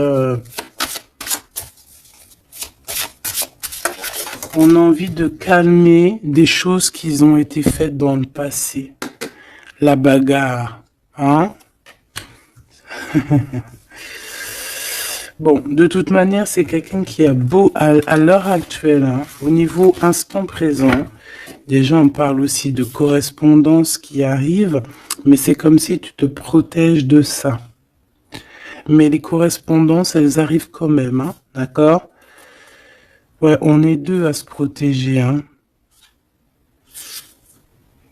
A: on a envie de calmer des choses qui ont été faites dans le passé. La bagarre, hein? Bon, de toute manière, c'est quelqu'un qui a beau, à l'heure actuelle, hein, au niveau instant présent, déjà on parle aussi de correspondance qui arrive, mais c'est comme si tu te protèges de ça. Mais les correspondances, elles arrivent quand même, hein, d'accord? Ouais, on est deux à se protéger, hein.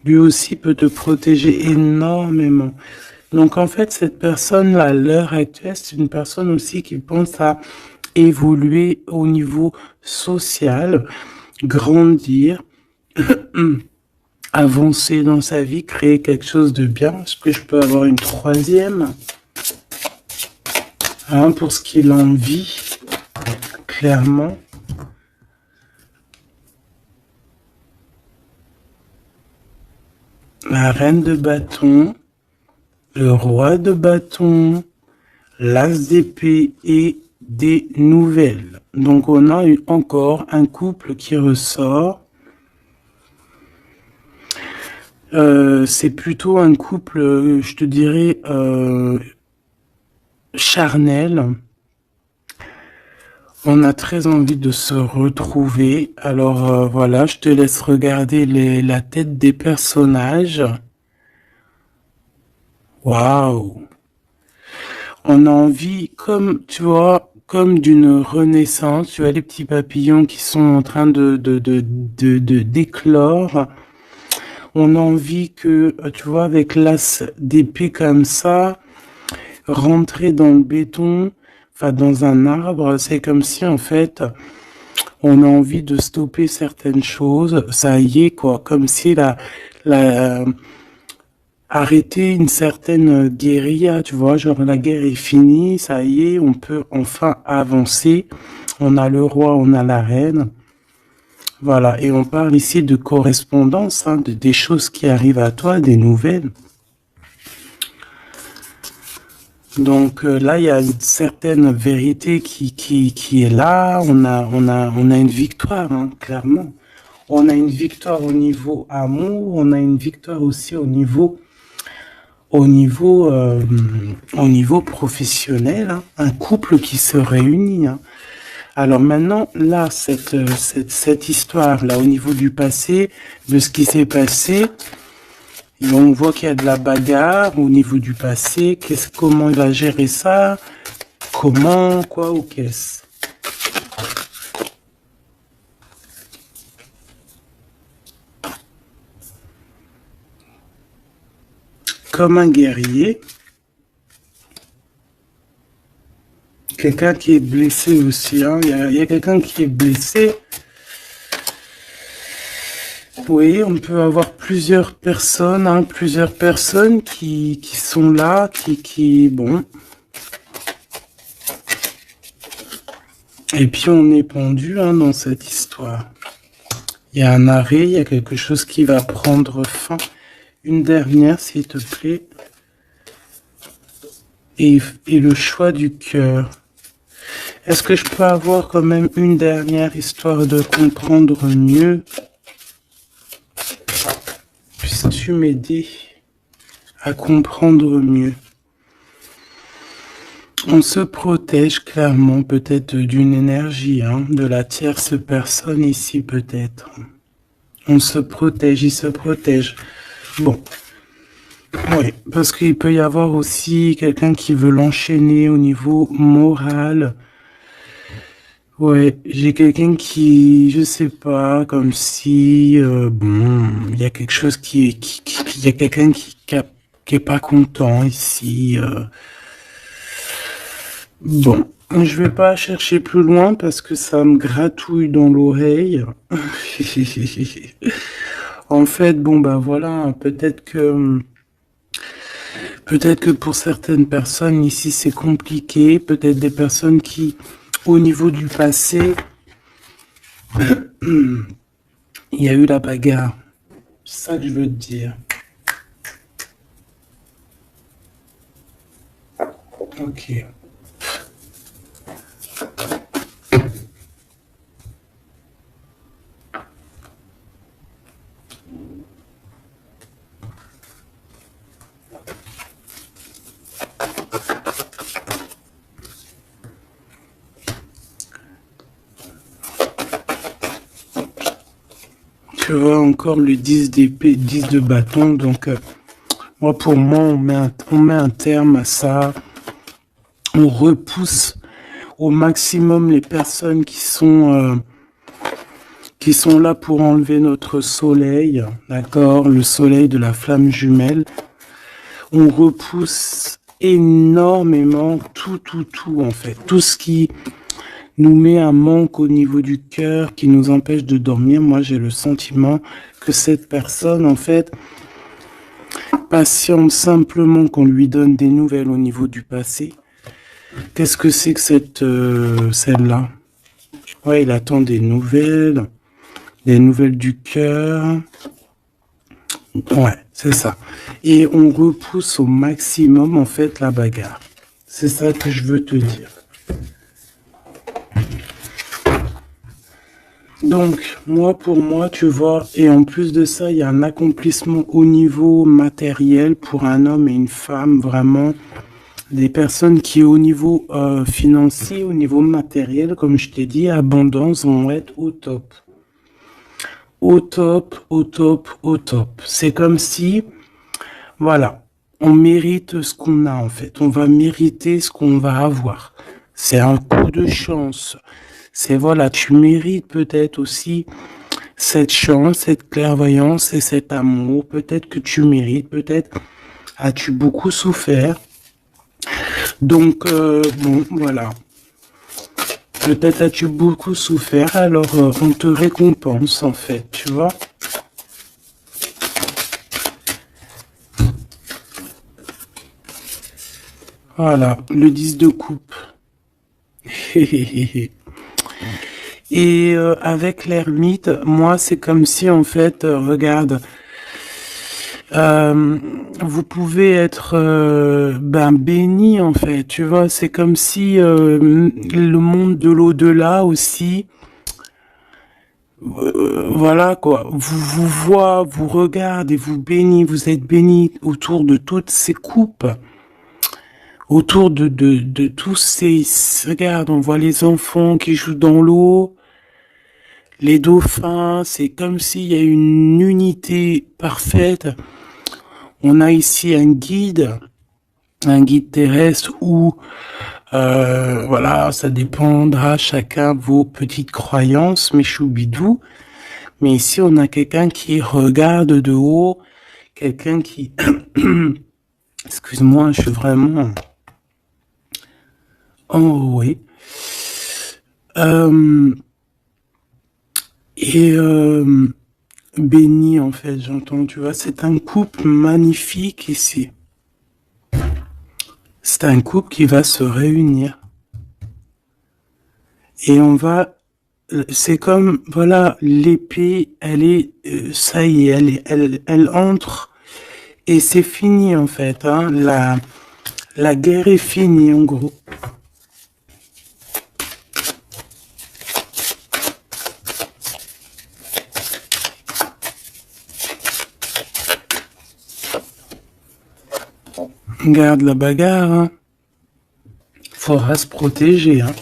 A: Lui aussi peut te protéger énormément. Donc en fait, cette personne-là, à l'heure actuelle, c'est une personne aussi qui pense à évoluer au niveau social, grandir, avancer dans sa vie, créer quelque chose de bien. Est-ce que je peux avoir une troisième? Hein, pour ce qu'il en vit, clairement. La reine de bâton, le roi de bâton, l'as d'épée et des nouvelles. Donc on a eu encore un couple qui ressort. C'est plutôt un couple, je te dirais, charnel. On a très envie de se retrouver. Alors voilà, je te laisse regarder la tête des personnages. Waouh! On a envie, comme tu vois, comme d'une renaissance. Tu vois les petits papillons qui sont en train de d'éclore. On a envie que, tu vois, avec l'as d'épée comme ça, rentrer dans le béton, enfin dans un arbre, c'est comme si en fait on a envie de stopper certaines choses. Ça y est quoi, comme si arrêter une certaine guérilla, tu vois, genre la guerre est finie, ça y est, on peut enfin avancer. On a le roi, on a la reine. Voilà, et on parle ici de correspondance, hein, des choses qui arrivent à toi, des nouvelles. Donc là, il y a une certaine vérité qui est là. On a une victoire, hein, clairement. On a une victoire au niveau amour, on a une victoire aussi au niveau professionnel, hein. Un couple qui se réunit, hein. Alors maintenant, là, cette histoire-là, au niveau du passé, de ce qui s'est passé, et on voit qu'il y a de la bagarre au niveau du passé. Comment il va gérer ça? Comment, quoi ou qu'est-ce? Comme un guerrier. Quelqu'un qui est blessé aussi, hein. Il y a quelqu'un qui est blessé. Oui, on peut avoir plusieurs personnes, hein, plusieurs personnes qui sont là, bon. Et puis on est pendu, hein, dans cette histoire. Il y a un arrêt, il y a quelque chose qui va prendre fin. Une dernière, s'il te plaît. Et le choix du cœur. Est-ce que je peux avoir quand même une dernière histoire de comprendre mieux? Puisses-tu m'aider à comprendre mieux? On se protège clairement peut-être d'une énergie, hein, de la tierce personne ici peut-être. On se protège, il se protège. Bon. Oui, parce qu'il peut y avoir aussi quelqu'un qui veut l'enchaîner au niveau moral. Ouais, j'ai quelqu'un qui, je sais pas, comme si, bon, il y a quelque chose il y a quelqu'un qui est pas content ici. Bon, je vais pas chercher plus loin parce que ça me gratouille dans l'oreille. En fait, bon, bah voilà, peut-être que pour certaines personnes ici c'est compliqué, peut-être des personnes qui, au niveau du passé, il y a eu la bagarre. C'est ça que je veux te dire. Ok. Tu vois encore le 10 d'épée, 10 de bâton, donc moi pour moi on met un terme à ça, on repousse au maximum les personnes qui sont là pour enlever notre soleil, d'accord, le soleil de la flamme jumelle. On repousse énormément tout en fait, tout ce qui nous met un manque au niveau du cœur, qui nous empêche de dormir. Moi j'ai le sentiment que cette personne en fait patiente simplement qu'on lui donne des nouvelles au niveau du passé. Qu'est-ce que c'est que celle-là? Ouais, il attend des nouvelles du cœur. Ouais, c'est ça. Et on repousse au maximum, en fait, la bagarre. C'est ça que je veux te dire. Donc, pour moi, tu vois, et en plus de ça, il y a un accomplissement au niveau matériel pour un homme et une femme, vraiment. Des personnes qui, au niveau financier, au niveau matériel, comme je t'ai dit, abondance, vont être au top. Au top, au top, au top. C'est comme si, voilà, on mérite ce qu'on a en fait. On va mériter ce qu'on va avoir. C'est un coup de chance. C'est voilà, tu mérites peut-être aussi cette chance, cette clairvoyance et cet amour. Peut-être que tu mérites, peut-être as-tu beaucoup souffert. Donc, bon, voilà. Peut-être as-tu beaucoup souffert, alors on te récompense en fait, tu vois. Voilà, le 10 de coupe. Et avec l'ermite, moi, c'est comme si, en fait, regarde, vous pouvez être béni, en fait, tu vois, c'est comme si le monde de l'au-delà aussi, voilà quoi, vous voit, vous regarde et vous bénit, vous êtes béni autour de toutes ces coupes. Autour de tous ces... Regarde, on voit les enfants qui jouent dans l'eau, les dauphins, c'est comme s'il y a une unité parfaite. On a ici un guide terrestre où, voilà, ça dépendra chacun vos petites croyances, mes choubidous. Mais ici, on a quelqu'un qui regarde de haut, quelqu'un qui... Excuse-moi, je suis vraiment... Oh oui. Béni en fait, j'entends, tu vois, c'est un couple magnifique ici. C'est un couple qui va se réunir. Et on va, c'est comme, voilà, l'épée, elle est, ça y est, elle entre et c'est fini en fait, hein, la guerre est finie en gros. Regarde la bagarre, hein. Faudra se protéger, hein.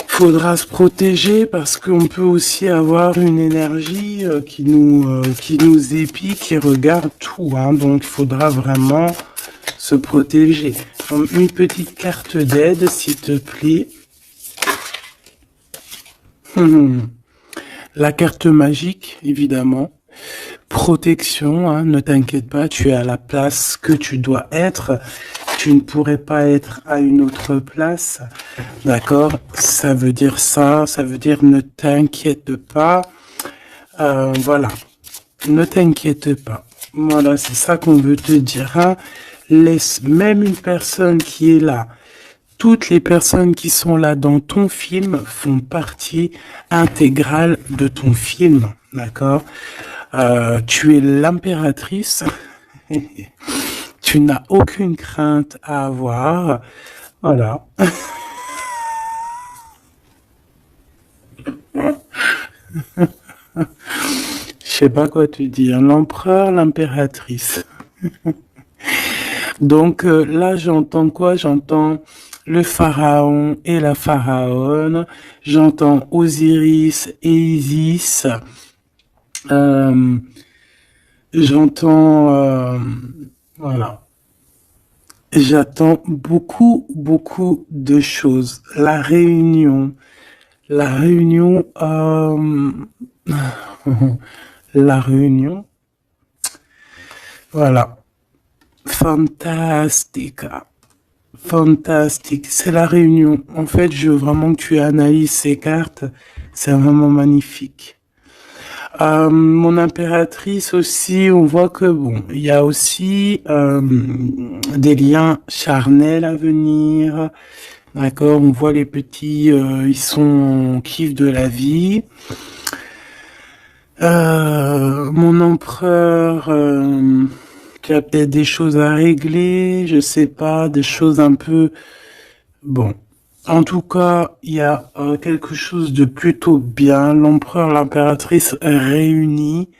A: Faudra se protéger parce qu'on peut aussi avoir une énergie qui nous épie, qui regarde tout, hein. Donc il faudra vraiment se protéger. Donc, une petite carte d'aide, s'il te plaît. La carte magique, évidemment. Protection, hein, ne t'inquiète pas, tu es à la place que tu dois être. tu ne pourrais pas être à une autre place, d'accord? Ça veut dire ça, ça veut dire ne t'inquiète pas, voilà, ne t'inquiète pas. Voilà, c'est ça qu'on veut te dire, hein. Laisse même une personne qui est là. Toutes les personnes qui sont là dans ton film font partie intégrale de ton film, d'accord? Tu es l'impératrice. Tu n'as aucune crainte à avoir. Voilà. Je sais pas quoi te dire. L'empereur, l'impératrice. Donc là, j'entends quoi? J'entends le pharaon et la pharaone. J'entends Osiris et Isis. Euh, j'entends... voilà. J'attends beaucoup, beaucoup de choses. La réunion. La réunion... la réunion. Voilà. Fantastica. Fantastique. C'est la réunion. En fait, je veux vraiment que tu analyses ces cartes. C'est vraiment magnifique. Mon impératrice aussi, on voit que bon, il y a aussi des liens charnels à venir. D'accord, on voit les petits, ils sont en kiff de la vie. Mon empereur, tu as peut-être des choses à régler, je sais pas, des choses un peu... Bon, en tout cas, il y a quelque chose de plutôt bien. L'empereur, l'impératrice réunis,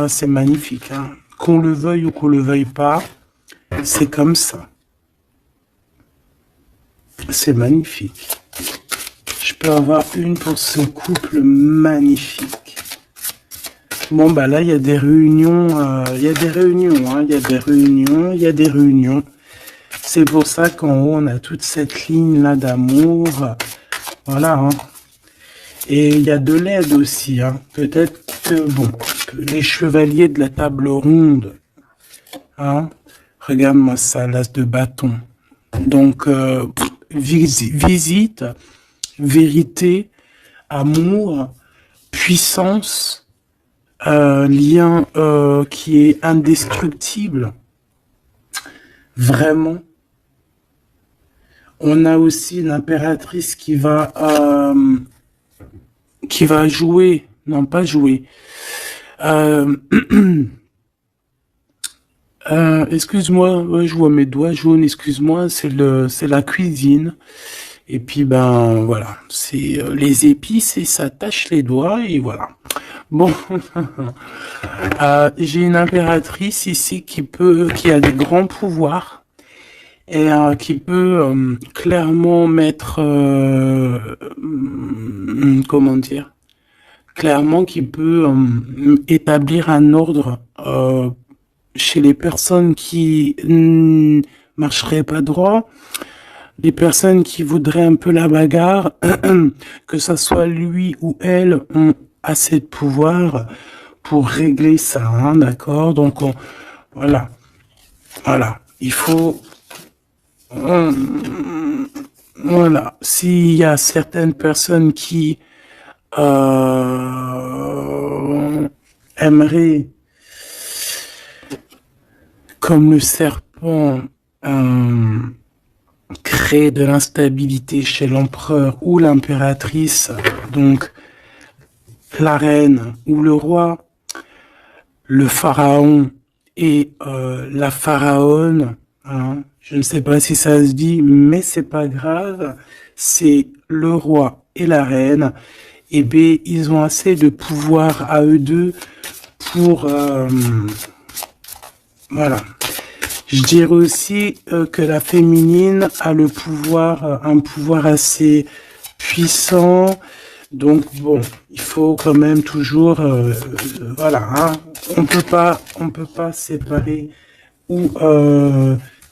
A: c'est magnifique, hein. Qu'on le veuille ou qu'on le veuille pas, c'est comme ça. C'est magnifique. Je peux avoir une pour ce couple magnifique. Bon, bah là, il y a des réunions, il y a des réunions, hein, il y a des réunions, il y a des réunions. C'est pour ça qu'en haut, on a toute cette ligne-là d'amour. Voilà, hein. Et il y a de l'aide aussi, hein. Peut-être que, bon, les chevaliers de la table ronde, hein. Regarde-moi ça, l'as de bâton. Donc, visite, vérité, amour, puissance, lien qui est indestructible. Vraiment. On a aussi l'impératrice qui va jouer, non pas jouer. Excuse-moi, ouais, je vois mes doigts jaunes, excuse-moi, c'est la cuisine. Et puis ben voilà, c'est les épices et ça tâche les doigts et voilà. Bon, j'ai une impératrice ici qui a des grands pouvoirs et qui peut clairement mettre, comment dire, clairement qui peut établir un ordre chez les personnes qui marcheraient pas droit, les personnes qui voudraient un peu la bagarre, que ça soit lui ou elle, ont assez de pouvoir pour régler ça, hein, d'accord? Donc voilà, voilà, il faut, voilà, s'il y a certaines personnes qui aimeraient, comme le serpent, créer de l'instabilité chez l'empereur ou l'impératrice, donc la reine ou le roi, le pharaon et la pharaone, hein, je ne sais pas si ça se dit, mais c'est pas grave, c'est le roi et la reine, et bien ils ont assez de pouvoir à eux deux pour voilà. Je dirais aussi que la féminine a le pouvoir, un pouvoir assez puissant. Donc bon, il faut quand même toujours, voilà, hein, on peut pas séparer ou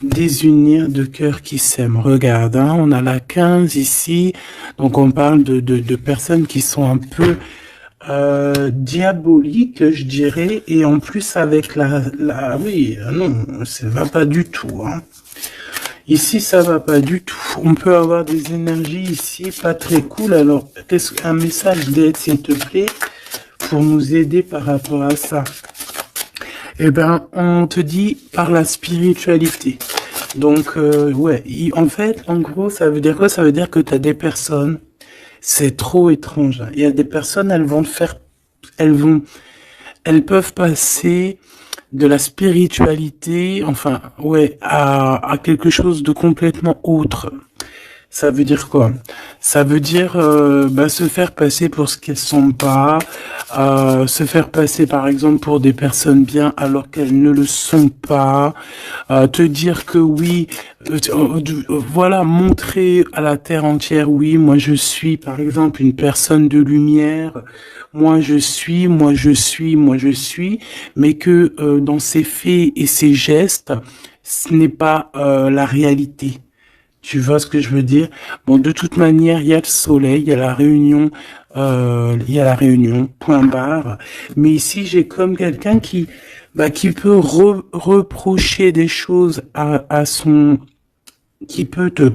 A: désunir deux cœurs qui s'aiment. Regarde, hein, on a la 15 ici, donc on parle de personnes qui sont un peu diabolique, je dirais, et en plus avec oui, non, ça va pas du tout, hein. Ici, ça va pas du tout. On peut avoir des énergies ici pas très cool. Alors, qu'est-ce qu'un message d'aide, s'il te plaît, pour nous aider par rapport à ça? Eh ben, on te dit par la spiritualité. Donc, ouais, en fait, en gros, ça veut dire quoi? Ça veut dire que tu as des personnes, c'est trop étrange, hein. Il y a des personnes, elles vont, elles peuvent passer de la spiritualité, enfin, ouais, à quelque chose de complètement autre. Ça veut dire quoi? Ça veut dire se faire passer pour ce qu'elles sont pas, se faire passer par exemple pour des personnes bien alors qu'elles ne le sont pas, te dire que oui, voilà, montrer à la terre entière, oui, moi je suis par exemple une personne de lumière, moi je suis, moi je suis, moi je suis, mais que dans ses faits et ses gestes, ce n'est pas la réalité. Tu vois ce que je veux dire? Bon, de toute manière, il y a le soleil, il y a la réunion, point barre. Mais ici, j'ai comme quelqu'un qui peut reprocher des choses qui peut te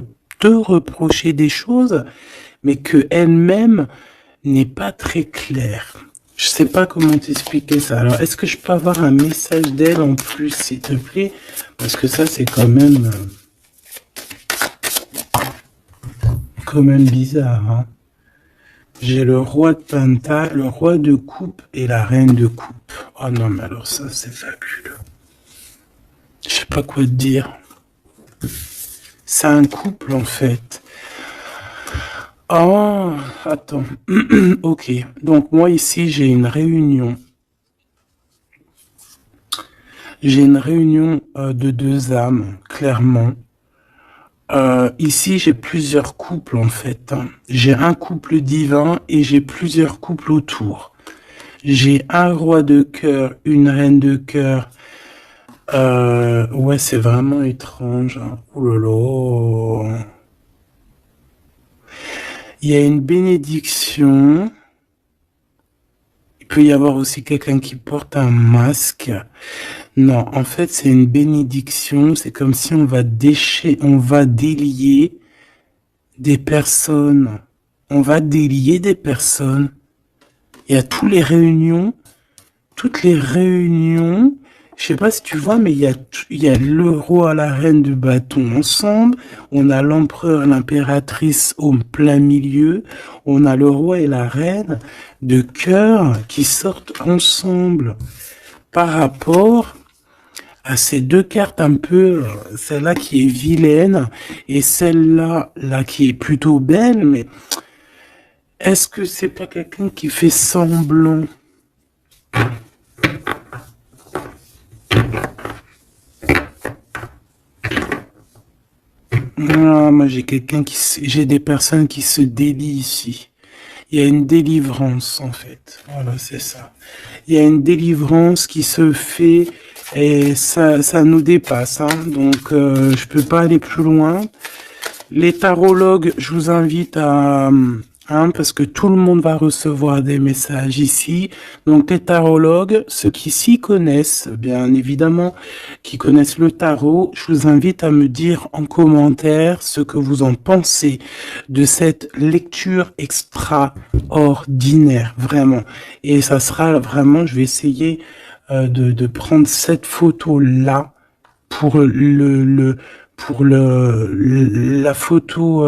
A: reprocher des choses, mais que elle-même n'est pas très claire. Je sais pas comment t'expliquer ça. Alors, est-ce que je peux avoir un message d'elle en plus, s'il te plaît? Parce que ça, c'est quand même bizarre, hein. J'ai le roi de Pentacle, le roi de coupe et la reine de coupe. Oh non, mais alors ça, c'est fabuleux. Je sais pas quoi te dire. C'est un couple, en fait. Oh, attends. Ok. Donc, moi, ici, j'ai une réunion. J'ai une réunion de deux âmes, clairement. Ici, j'ai plusieurs couples en fait, hein. J'ai un couple divin et j'ai plusieurs couples autour. J'ai un roi de cœur, une reine de cœur. Ouais, c'est vraiment étrange, hein. Oh là là. Il y a une bénédiction. Il peut y avoir aussi quelqu'un qui porte un masque. Non, en fait, c'est une bénédiction. C'est comme si on va délier des personnes. On va délier des personnes. Il y a toutes les réunions. Je sais pas si tu vois, mais il y a le roi, la reine de bâton ensemble. On a l'empereur, l'impératrice au plein milieu. On a le roi et la reine de cœur qui sortent ensemble par rapport à ces deux cartes un peu, celle-là qui est vilaine et celle-là là qui est plutôt belle, mais est-ce que c'est pas quelqu'un qui fait semblant? Ah, moi j'ai des personnes qui se délient ici. Il y a une délivrance en fait. Voilà, c'est ça. Il y a une délivrance qui se fait et ça nous dépasse, hein. Donc je peux pas aller plus loin. Les tarologues, je vous invite parce que tout le monde va recevoir des messages ici. Donc les tarologues, ceux qui s'y connaissent, bien évidemment, qui connaissent le tarot, je vous invite à me dire en commentaire ce que vous en pensez de cette lecture extraordinaire, vraiment. Et ça sera vraiment, je vais essayer de prendre cette photo-là pour la photo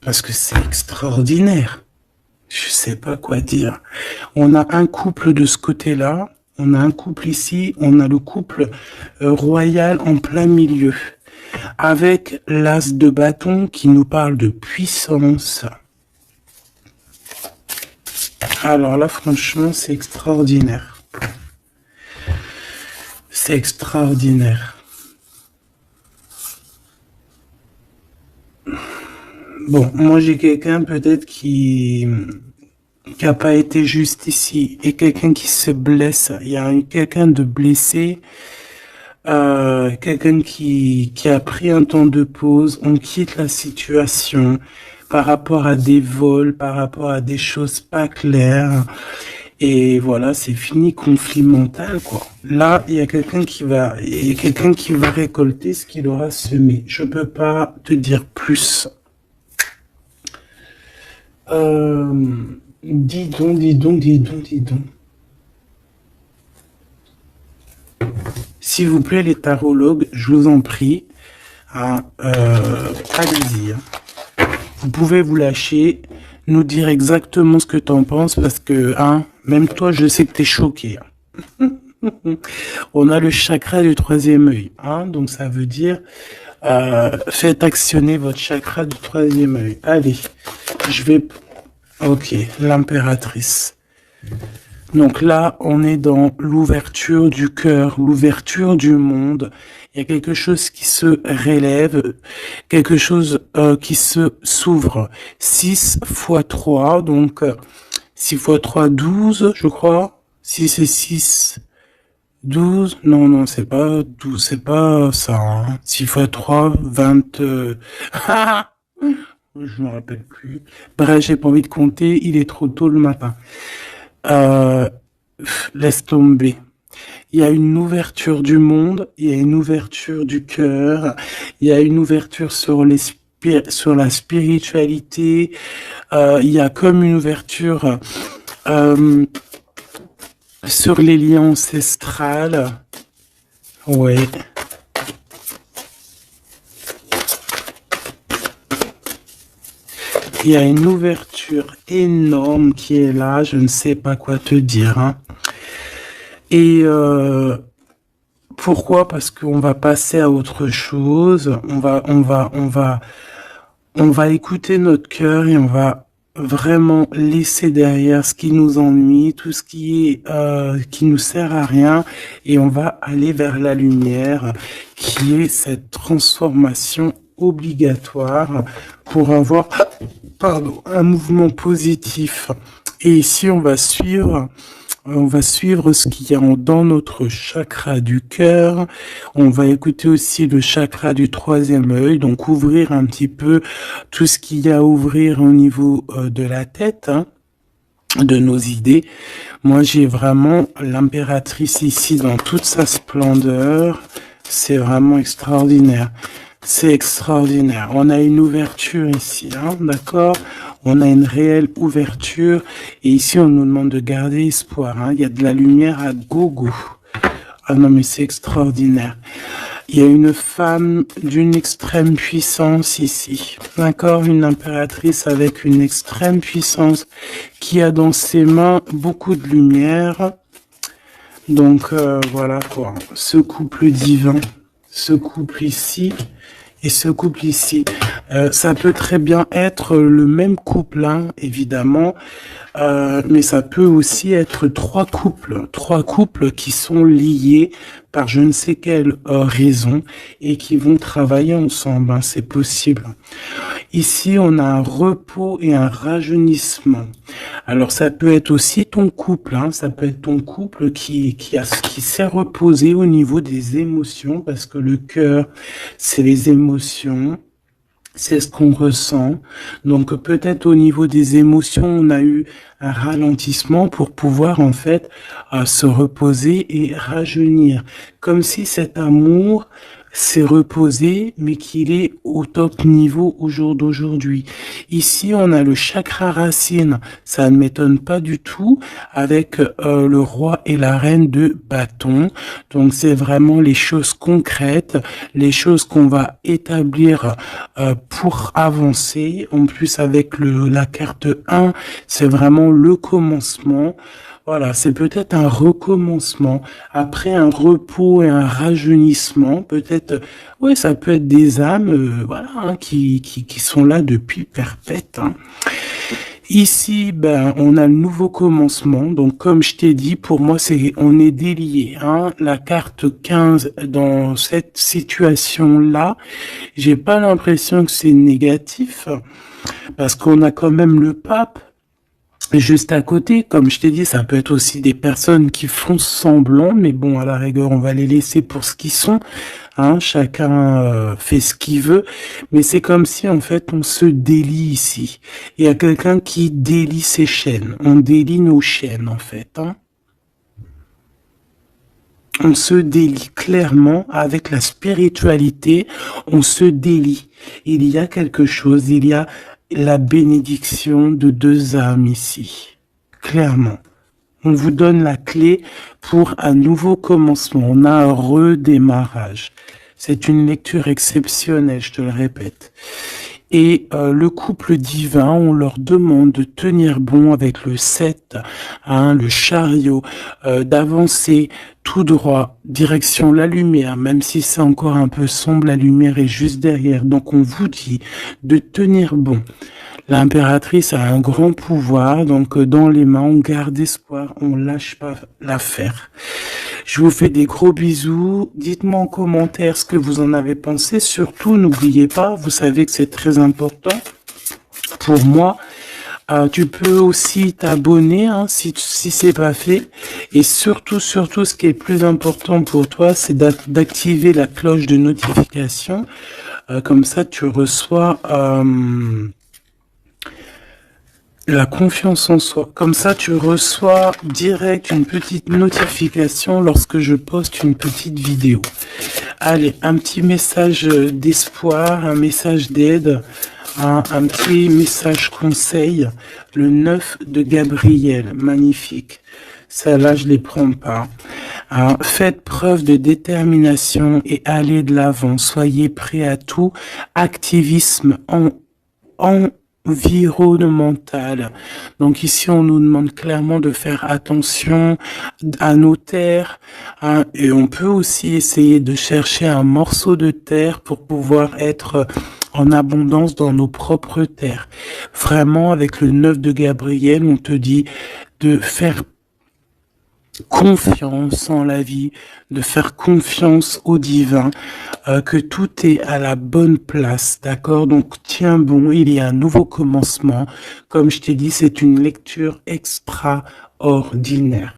A: parce que c'est extraordinaire. Je sais pas quoi dire. On a un couple de ce côté-là, on a un couple ici, on a le couple royal en plein milieu avec l'as de bâton qui nous parle de puissance. Alors là, franchement, c'est extraordinaire. C'est extraordinaire. Bon, moi j'ai quelqu'un peut-être qui a pas été juste ici et quelqu'un qui se blesse. Il y a quelqu'un de blessé, quelqu'un qui a pris un temps de pause. On quitte la situation par rapport à des vols, par rapport à des choses pas claires. Et voilà, c'est fini, conflit mental, quoi. Là, il y a quelqu'un qui va récolter ce qu'il aura semé. Je peux pas te dire plus. Euh, dis donc, dis donc, dis donc, dis donc. S'il vous plaît, les tarologues, je vous en prie, hein, allez-y. Hein. Vous pouvez vous lâcher, nous dire exactement ce que t'en penses, parce que, hein, même toi, je sais que t'es choqué. Hein. On a le chakra du troisième œil, hein, donc ça veut dire, faites actionner votre chakra du troisième œil. Allez, je vais, ok, l'impératrice. Donc là, on est dans l'ouverture du cœur, l'ouverture du monde. Il y a quelque chose qui se relève, quelque chose qui se s'ouvre. 6 fois 3, donc 6 fois 3, 12, je crois. 6 et 6, 12. Non, non, c'est pas 12, c'est pas ça. Hein. 6 fois 3, 20... je me rappelle plus. Bref, j'ai pas envie de compter, il est trop tôt le matin. Euh, laisse tomber. Il y a une ouverture du monde, il y a une ouverture du cœur, il y a une ouverture sur sur la spiritualité, il y a comme une ouverture euh, sur les liens ancestrales. Ouais. Il y a une ouverture énorme qui est là, je ne sais pas quoi te dire. Hein. Et pourquoi? Parce qu'on va passer à autre chose. On va écouter notre cœur et on va vraiment laisser derrière ce qui nous ennuie, tout ce qui nous sert à rien, et on va aller vers la lumière, qui est cette transformation obligatoire pour avoir, pardon, un mouvement positif. Et ici, on va suivre ce qu'il y a dans notre chakra du cœur. On va écouter aussi le chakra du troisième œil, donc ouvrir un petit peu tout ce qu'il y a à ouvrir au niveau de la tête, hein, de nos idées. Moi, j'ai vraiment l'impératrice ici dans toute sa splendeur. C'est vraiment extraordinaire. C'est extraordinaire. On a une ouverture ici, hein, d'accord? On a une réelle ouverture. Et ici, on nous demande de garder espoir. Hein. Il y a de la lumière à gogo. Ah non, mais c'est extraordinaire. Il y a une femme d'une extrême puissance ici. D'accord? Une impératrice avec une extrême puissance qui a dans ses mains beaucoup de lumière. Donc, voilà quoi. Ce couple divin, ce couple ici et ce couple ici. Ça peut très bien être le même couple, hein, évidemment, mais ça peut aussi être trois couples qui sont liés par je ne sais quelle raison et qui vont travailler ensemble, hein, c'est possible. Ici, on a un repos et un rajeunissement. Alors, ça peut être aussi ton couple, hein, ça peut être ton couple qui s'est reposé au niveau des émotions, parce que le cœur, c'est les émotions. C'est ce qu'on ressent. Donc peut-être au niveau des émotions, on a eu un ralentissement pour pouvoir en fait se reposer et rajeunir. Comme si cet amour s'est reposé, mais qu'il est au top niveau au jour d'aujourd'hui. Ici, on a le chakra racine. Ça ne m'étonne pas du tout avec le roi et la reine de bâton. Donc c'est vraiment les choses concrètes, les choses qu'on va établir pour avancer. En plus, avec la carte 1, c'est vraiment le commencement. Voilà, c'est peut-être un recommencement. Après un repos et un rajeunissement, peut-être, ouais, ça peut être des âmes, voilà, hein, qui sont là depuis perpète. Hein. Ici, ben, on a le nouveau commencement. Donc, comme je t'ai dit, pour moi, on est délié. Hein. La carte 15 dans cette situation-là, j'ai pas l'impression que c'est négatif, parce qu'on a quand même le pape. juste à côté. Comme je t'ai dit, ça peut être aussi des personnes qui font semblant, mais bon, à la rigueur, on va les laisser pour ce qu'ils sont. Hein, chacun fait ce qu'il veut, mais c'est comme si en fait on se délie ici. Il y a quelqu'un qui délie ses chaînes. On délie nos chaînes en fait. Hein. On se délie clairement avec la spiritualité. On se délie. Il y a quelque chose. Il y a la bénédiction de deux âmes ici. Clairement. On vous donne la clé pour un nouveau commencement. On a un redémarrage. C'est une lecture exceptionnelle, je te le répète. Et le couple divin, on leur demande de tenir bon avec le 7, hein, le chariot, d'avancer tout droit, direction la lumière, même si c'est encore un peu sombre, la lumière est juste derrière. Donc on vous dit de tenir bon. L'impératrice a un grand pouvoir, donc dans les mains, on garde espoir, on lâche pas l'affaire. Je vous fais des gros bisous. Dites-moi en commentaire ce que vous en avez pensé. Surtout, n'oubliez pas, vous savez que c'est très important pour moi. Tu peux aussi t'abonner hein, si c'est pas fait. Et surtout, ce qui est plus important pour toi, c'est d'activer la cloche de notification. Comme ça, tu reçois... la confiance en soi. Comme ça, tu reçois direct une petite notification lorsque je poste une petite vidéo. Allez, un petit message d'espoir, un message d'aide, un petit message conseil. Le 9 de Gabriel, magnifique. Celle-là, je les prends pas. Faites preuve de détermination et allez de l'avant. Soyez prêts à tout. Activisme environnementale. Donc ici, on nous demande clairement de faire attention à nos terres hein, et on peut aussi essayer de chercher un morceau de terre pour pouvoir être en abondance dans nos propres terres. Vraiment, avec le 9 de Gabriel, on te dit de faire confiance en la vie, de faire confiance au divin, que tout est à la bonne place, d'accord? Donc tiens bon, il y a un nouveau commencement. Comme je t'ai dit, c'est une lecture extraordinaire.